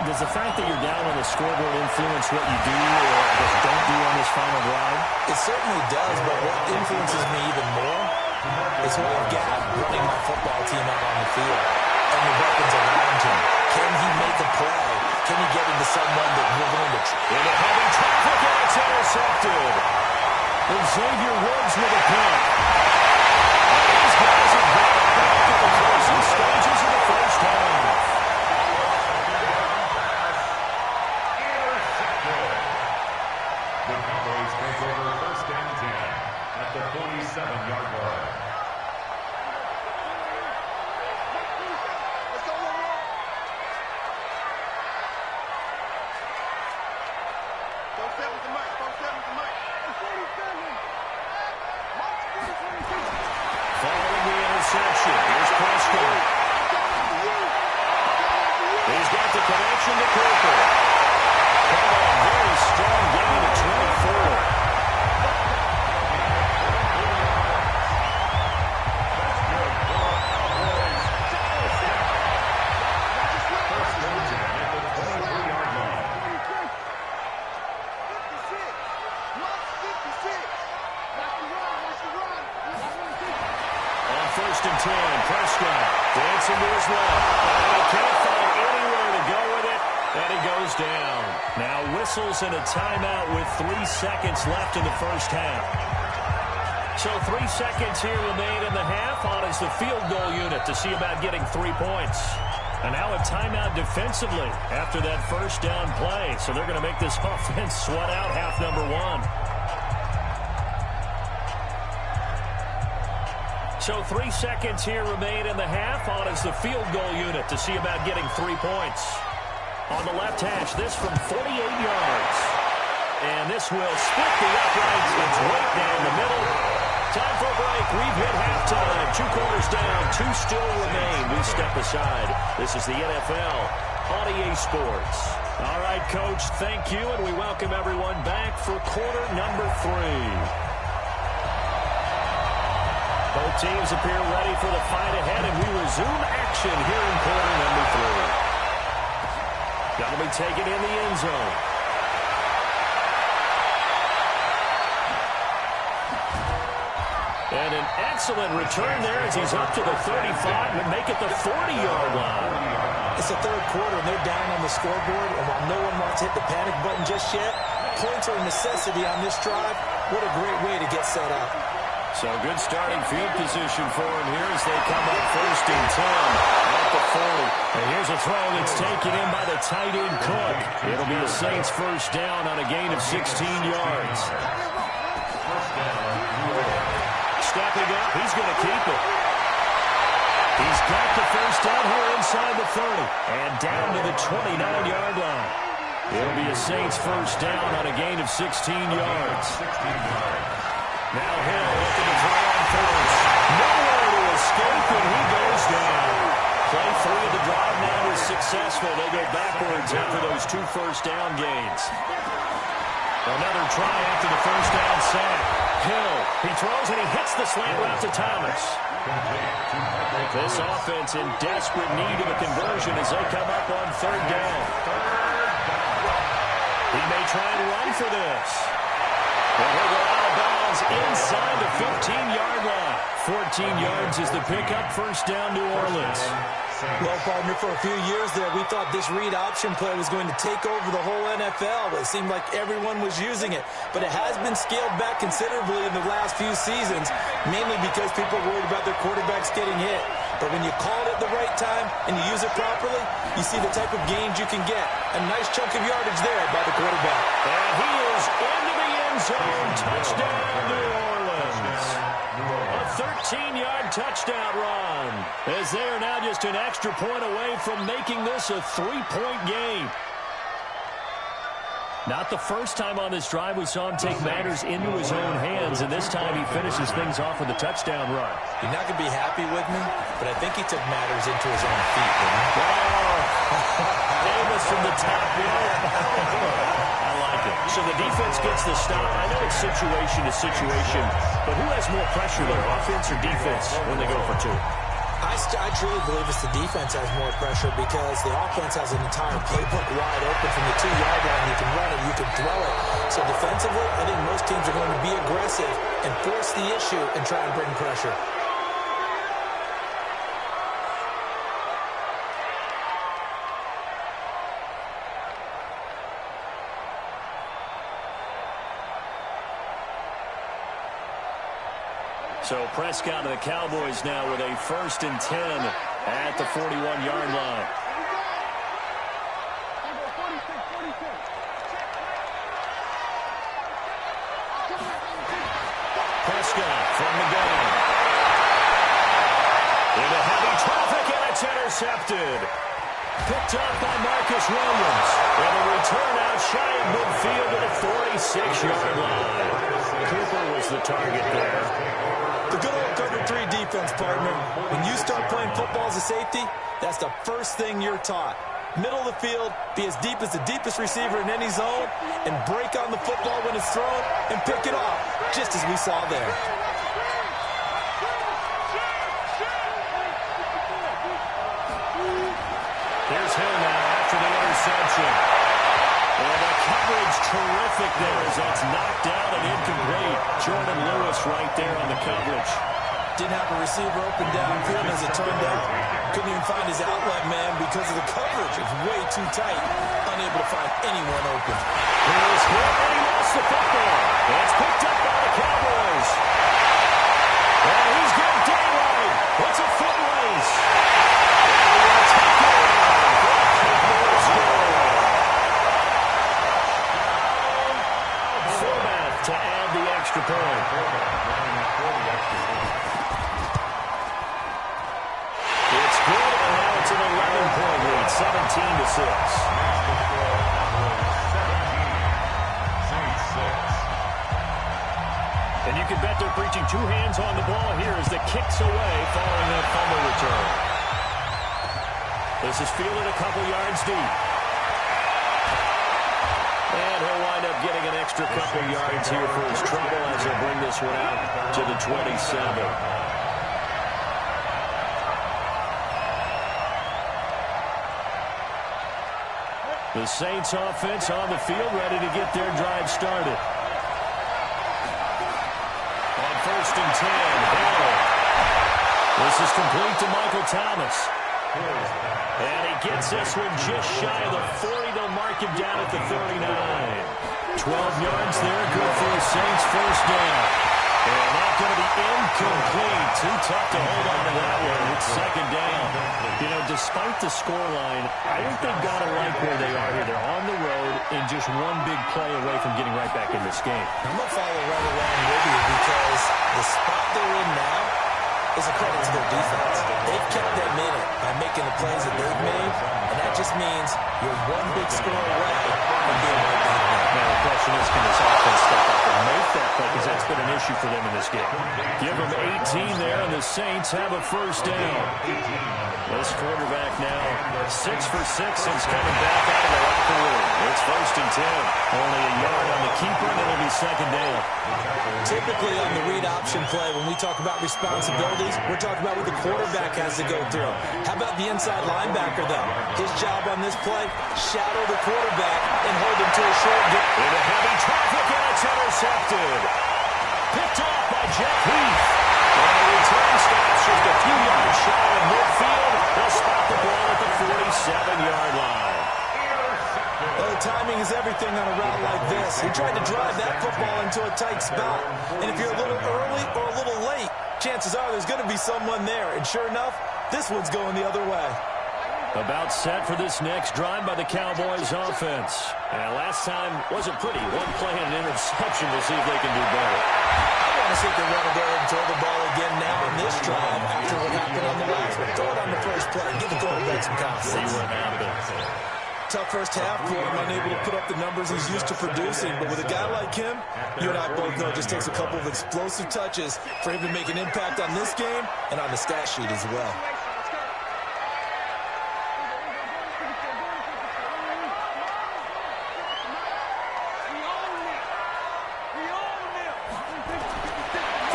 Speaker 2: does the fact that you're down on the scoreboard influence what you do or just don't do on this final drive?
Speaker 4: It certainly does, but what influences me even more is who I've got running my football team out on the field and the weapons around him. Can he make a play? Can he get into someone that we're going to
Speaker 2: into heavy traffic, and it's intercepted. And Xavier Woods with a pick. These guys have got back to the closing stages of the first half.
Speaker 3: The Cowboys take over 1st and 10 at the 47-yard line.
Speaker 2: Following the interception, here's Prescott. He's got the connection to Cooper. A very strong gain of 24. and 10. Prescott dancing to his left. And he can't find anywhere to go with it. And he goes down. Now whistles and a timeout with 3 seconds left in the first half. So 3 seconds here remain in the half. On is the field goal unit to see about getting 3 points. And now a timeout defensively after that first down play. So they're going to make this offense sweat out half number 1. So 3 seconds here remain in the half. On is the field goal unit to see about getting 3 points. On the left hash, this from 48 yards. And this will split the uprights. It's right down the middle. Time for a break. We've hit halftime. 2 quarters down. 2 still remain. We step aside. This is the NFL on EA Sports. All right, Coach, thank you, and we welcome everyone back for quarter number 3. Both teams appear ready for the fight ahead, and we resume action here in quarter number 3. That'll be taken in the end zone. And an excellent return there as he's up to the 35 and make it the 40-yard line.
Speaker 4: It's the third quarter, and they're down on the scoreboard. And while no one wants to hit the panic button just yet, points are a necessity on this drive. What a great way to get set up.
Speaker 2: So good starting field position for him here as they come up first and 10 at the 40. And here's a throw that's taken in by the tight end Cook. It'll be a Saints first down on a gain of 16 yards. Stepping up, he's going to keep it. He's got the first down here inside the 30 and down to the 29-yard line. It'll be a Saints first down on a gain of 16 yards. Now Hill looking to throw on first. Nowhere to escape, and he goes down. Play 3 of the drive now is successful. They go backwards after those 2 first down gains. Another try after the first down sack. Hill, he throws and he hits the slant route to Thomas. This offense in desperate need of a conversion as they come up on 3rd down. He may try and run for this. But he'll go out of bounds inside the 15-yard line. 14 yards is the pickup. First down, New Orleans.
Speaker 4: Well, partner, for a few years there, we thought this read option play was going to take over the whole NFL. It seemed like everyone was using it. But it has been scaled back considerably in the last few seasons, mainly because people are worried about their quarterbacks getting hit. But when you call it at the right time and you use it properly, you see the type of gains you can get. A nice chunk of yardage there by the quarterback.
Speaker 2: And he is into the end zone. Touchdown, New Orleans. A 13-yard touchdown run, as they are now just an extra point away from making this a 3-point game. Not the first time on this drive we saw him take matters into his own hands, and this time he finishes things off with a touchdown run.
Speaker 4: You're not going to be happy with me, but I think he took matters into his own feet, didn't he?
Speaker 2: Davis from the top row. I like it. So the defense gets the stop. I know it's situation to situation, but who has more pressure there, offense or defense, when they go for 2?
Speaker 4: I truly believe it's the defense has more pressure because the offense has an entire playbook wide open from the 2-yard line. You can run it, you can throw it. So defensively, I think most teams are going to be aggressive and force the issue and try and bring pressure.
Speaker 2: So Prescott of the Cowboys now with a 1st and 10 at the 41-yard line. Prescott from the gun. Into heavy traffic, and it's intercepted. Picked up by Marcus Williams. And a return out shy of midfield to the 46-yard line. Cooper was the target there.
Speaker 4: The good old cover 3 defense, partner. When you start playing football as a safety, that's the first thing you're taught. Middle of the field, be as deep as the deepest receiver in any zone, and break on the football when it's thrown and pick it off, just as we saw there.
Speaker 2: Here's Hill now after the interception. And the coverage terrific there as that's knocked down and incomplete. Jordan Lewis right there on the coverage.
Speaker 4: Didn't have a receiver open downfield, as it turned out. Couldn't even find his outlet man because of the coverage. It was way too tight. Unable to find anyone open.
Speaker 2: Here's Hill, and he lost the football. It's picked up by the Cowboys. And he's got daylight. It's a foot race. Forbath to add the extra point. It's good, and now it's an 11-point lead, 17-6. And you can bet they're preaching two hands on the ball here as the kick's away following that fumble return. This is fielded a couple yards deep. And he'll wind up getting an extra couple yards here for his trouble as he'll bring this one out to the 27. The Saints offense on the field, ready to get their drive started. On 1st and 10, Hill. This is complete to Michael Thomas. And he gets this one just shy of the 40. They'll mark him down at the 39. 12 yards there, good for the Saints' first down. And that's going to be incomplete. Too tough to hold on to that one. It's 2nd down. You know, despite the scoreline, I think they've got to like where they are here. They're on the road and just one big play away from getting right back in this game.
Speaker 4: I'm going to follow right along with you because the spot they're in now is a credit to their defense. They've kept them in it by making the plays that they've made, and that just means you're one big score away from being right back there.
Speaker 2: Now the question is, can this offense step up and make that play, because that's been an issue for them in this game. Give them 18 there, and the Saints have a first down. This quarterback now 6 for 6 since coming back out of the locker room. It's 1st and 10. Only a yard on the keeper, and it'll be 2nd down.
Speaker 4: Typically on the read option play, when we talk about responsibilities, we're talking about what the quarterback has to go through. How about the inside linebacker, though? His job on this play, shadow the quarterback and hold him to a short game.
Speaker 2: Into heavy traffic, and it's intercepted. Picked off by Jeff Heath. And the return stops just a few yards shy of midfield. They'll spot the ball at the 47-yard line.
Speaker 4: Well, the timing is everything on a route like this. He tried to drive that football into a tight spot. And if you're a little early or a little late, chances are there's going to be someone there. And sure enough, this one's going the other way.
Speaker 2: About set for this next drive by the Cowboys offense. And last time wasn't pretty. One play and an interception. We'll see if they can do better.
Speaker 4: I want to see if they want to go ahead and throw the ball again now on this drive after what happened on the last one. Throw it on the first play. Give the quarterback some confidence.
Speaker 2: See what happens.
Speaker 4: Tough first half for him, unable to put up the numbers he's used to producing. But with a guy like him, you and I both know it just takes a couple of explosive touches for him to make an impact on this game and on the stat sheet as well.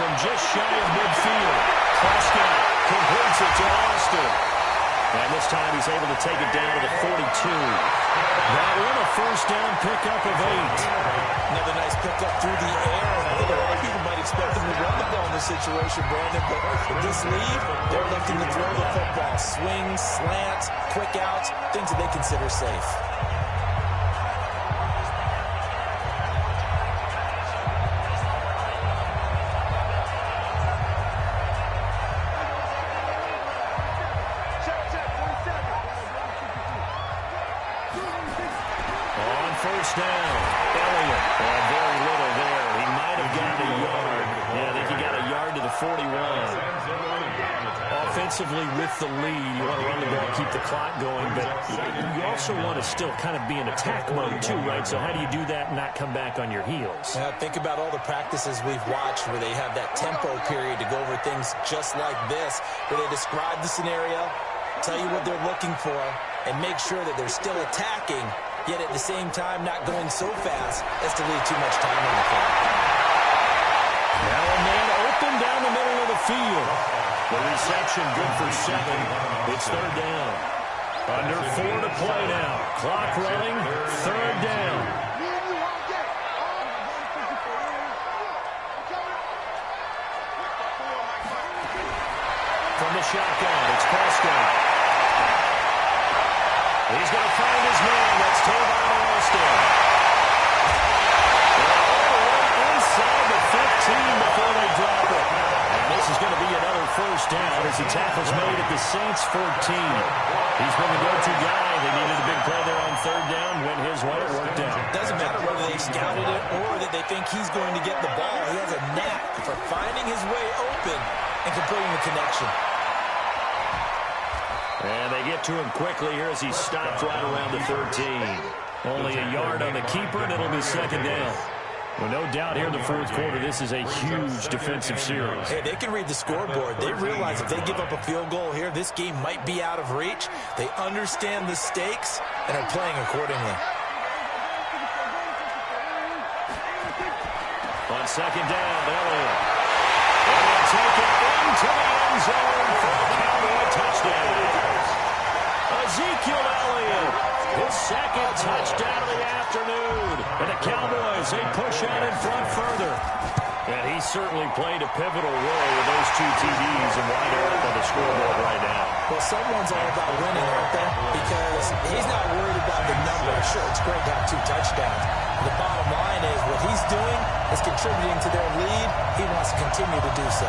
Speaker 2: From just shy of midfield, Prescott completes it to Austin. And this time he's able to take it down to the 42. That one a first down pickup of 8.
Speaker 4: Another nice pickup through the air. I think a lot of people might expect him to run the ball in this situation, Brandon, but with this lead, they're looking to throw the football. Swings, slants, quick outs, things that they consider safe.
Speaker 2: First down, Elliott. Very little there. He might have got a yard. Yeah, I think he got a yard to the 41. Offensively with the lead, you want to run the ball, keep the clock going, but you also want to still kind of be in attack mode too, right? So how do you do that and not come back on your heels?
Speaker 4: Think about all the practices we've watched where they have that tempo period to go over things just like this, where they describe the scenario, tell you what they're looking for, and make sure that they're still attacking, yet at the same time not going so fast as to leave too much time on the clock.
Speaker 2: Now a man open down the middle of the field. The reception good for 7. It's 3rd down. Under 4 to play now. Clock running. 3rd down. the shotgun. It's Prescott. He's going to find his man. That's Tavon Austin. Inside the 15 before they drop it. And this is going to be another first down as the tackle's made at the Saints 14. He's been the go-to guy. They needed a big play there on third down. Went his way. It worked out.
Speaker 4: Doesn't matter whether they scouted it or that they think he's going to get the ball. He has a knack for finding his way open and completing the connection.
Speaker 2: And they get to him quickly here as he stopped right around the 13. Only a yard on the keeper, and it'll be second down. Well, no doubt here in the fourth quarter, this is a huge defensive series.
Speaker 4: Hey, they can read the scoreboard. They realize if they give up a field goal here, this game might be out of reach. They understand the stakes and are playing accordingly.
Speaker 2: On second down, Elliott. And they'll take it into the end zone for a Cowboy touchdown. Ezekiel Elliott, his second touchdown of the afternoon. And the Cowboys, they push out in front further. And he certainly played a pivotal role with those two TDs and why they're up on the scoreboard right now.
Speaker 4: Well, someone's all about winning, aren't they? Because he's not worried about the number. Sure, it's great to have 2 touchdowns. The bottom line is what he's doing is contributing to their lead. He wants to continue to do so.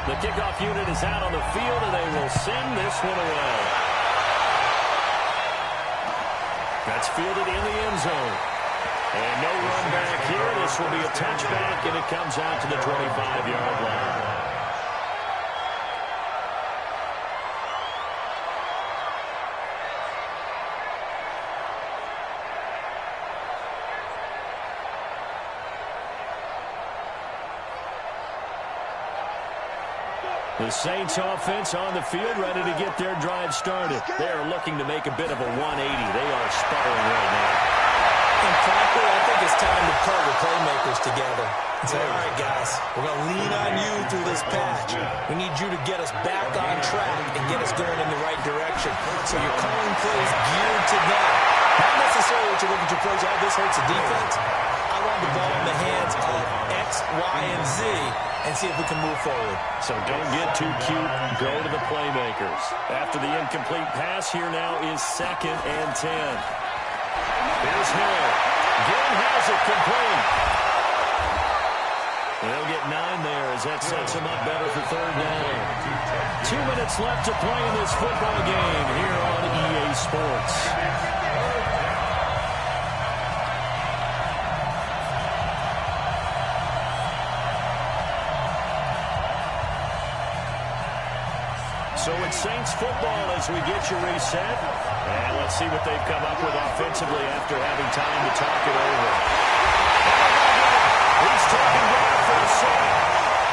Speaker 2: The kickoff unit is out on the field, and they will send this one away. That's fielded in the end zone. And no run back here. This will be a touchback, and it comes out to the 25-yard line. The Saints offense on the field, ready to get their drive started. They are looking to make a bit of a 180. They are sputtering right now.
Speaker 4: And frankly, I think it's time to pull the playmakers together and say, all right, guys, we're going to lean on you through this patch. We need you to get us back on track and get us going in the right direction. So you're calling plays geared to that. Not necessarily that you look at your plays, oh, this hurts the defense. I want the ball in the hands of X, Y, and Z and see if we can move forward.
Speaker 2: So don't get too cute. Go to the playmakers. After the incomplete pass, here now is 2nd and 10. Here's Hill. Gill has it complete. They'll get 9 there as that sets him up better for third down. 2 minutes left to play in this football game here on EA Sports. So it's Saints football as we get you reset. And let's see what they've come up with offensively after having time to talk it over. He's taken down for a sack.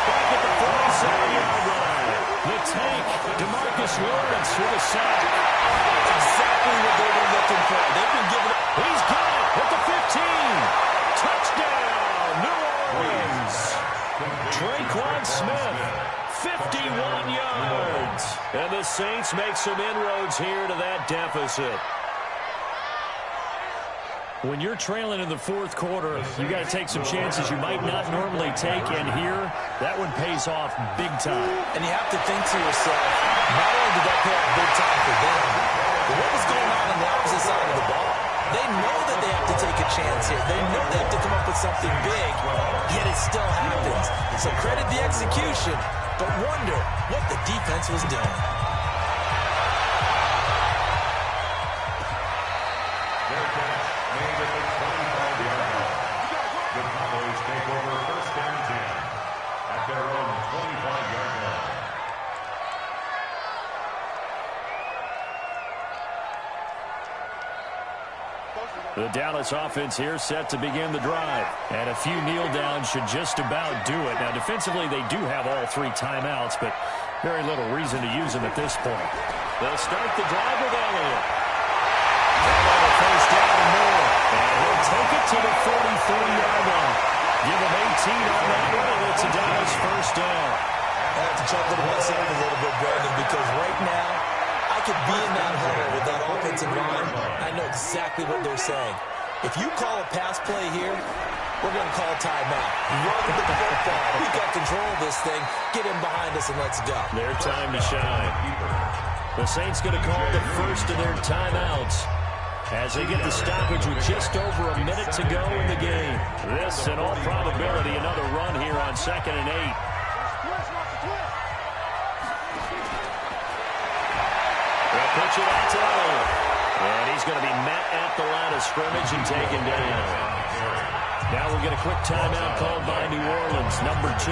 Speaker 2: Back at the 47-yard line. The tank, DeMarcus Lawrence with a sack.
Speaker 4: Exactly what they were looking for. They've been given.
Speaker 2: He's got it at the 15. Touchdown, New Orleans. Traquan Smith, 51 yards. And the Saints make some inroads here to that deficit. When you're trailing in the fourth quarter, you got to take some chances you might not normally take, and here, that one pays off big time.
Speaker 4: And you have to think to yourself, not only did that pay off big time for them, but what was going on the opposite side of the ball? They know that they have to take a chance here. They know they have to come up with something big, yet it still happens. So credit the execution, but wonder what the defense was doing.
Speaker 3: Their catch made at the 25-yard line. The Cowboys take over 1st and 10 at their own 25-yard line.
Speaker 2: The Dallas offense here set to begin the drive. And a few kneel downs should just about do it. Now, defensively, they do have all 3 timeouts, but very little reason to use them at this point. They'll start the drive with Elliott. Another first down and more. And he'll take it to the 43-yard line. Give him 18 on that one, and it's a Dallas first down.
Speaker 4: I have to chuckle to myself a little bit, Brandon, because right offensive line, I know exactly what they're saying. If you call a pass play here, we're going to call a timeout. Run the football. We got control of this thing. Get him behind us and let's go.
Speaker 2: Their time to shine. The Saints going to call the first of their timeouts as they get the stoppage with just over a minute to go in the game. This, in all probability, another run here on 2nd and 8. They'll pitch it out to Elliott. And he's going to be met at the line of scrimmage and taken down. Now we'll get a quick timeout called by New Orleans, number 2.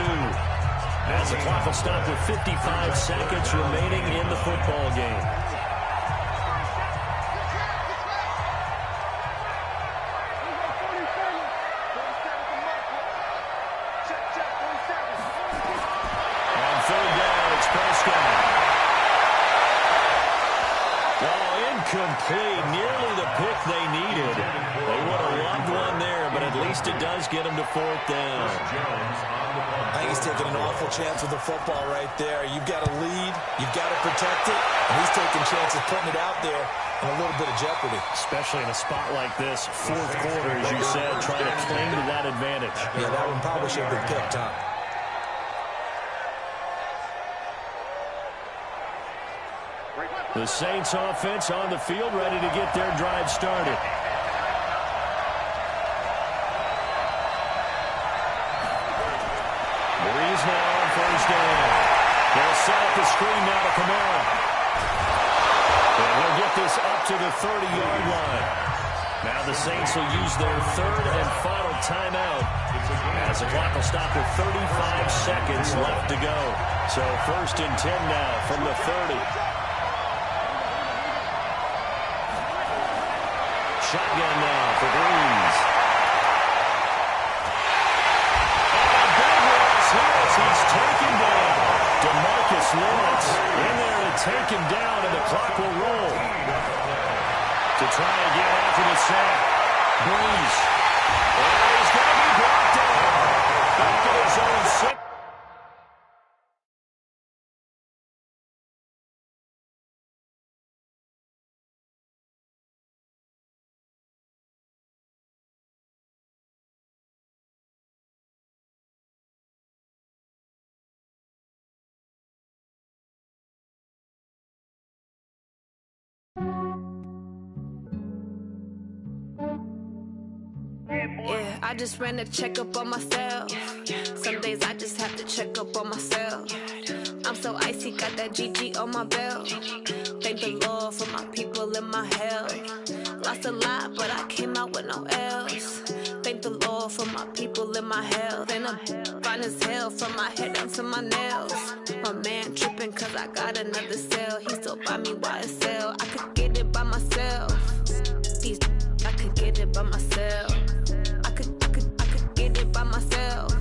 Speaker 2: As the clock will stop with 55 seconds remaining in the football game. On 3rd down, it's Prescott. Incomplete, nearly the pick they needed. They would have loved one there, but at least it does get them to 4th down.
Speaker 4: I think he's taking an awful chance with the football right there. You've got to lead, you've got to protect it, and he's taking chances putting it out there in a little bit of jeopardy.
Speaker 2: Especially in a spot like this, 4th quarter, as you said, trying to cling to that advantage.
Speaker 4: Yeah, that one probably should have been picked up.
Speaker 2: The Saints offense on the field, ready to get their drive started. Breeze now on 1st down. They'll set up the screen now to Kamara. And they'll get this up to the 30-yard line. Now the Saints will use their 3rd and final timeout as the clock will stop with 35 seconds left to go. So 1st and 10 now from the 30. Shotgun now for Breeze. And a big loss here as he's taken down. DeMarcus Lawrence in there to take him down, and the clock will roll. To try again after the sack. Breeze. And he's going to be brought down. Back in his own 6.
Speaker 9: Yeah, I just ran a checkup on myself. Some days I just have to check up on myself. I'm so icy, got that GG on my belt. Thank the Lord for my people and my health. Lost a lot, but I came out with no L's. Thank the Lord for my people and my health. And I'm fine as hell from my head down to my nails. My man tripping cause I got another cell. He still buy me YSL. I could get it by myself. These I could get it by myself. I could get it by myself.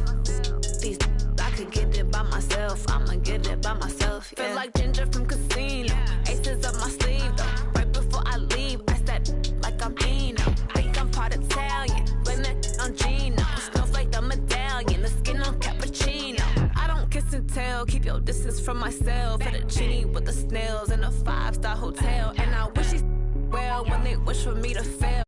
Speaker 9: These I could get it by myself. I'ma get it by myself. Yeah. Feel like Ginger from Casino. Aces up my sleeve though. Right before I leave, I step like I'm Eno. Think I'm part Italian. Blame that on Gino. Smells like the medallion. The skin on cappuccino. I don't kiss and tell. Keep your distance from myself. Fettuccine with the snails in a 5-star hotel. And I wish he's well when they wish for me to fail.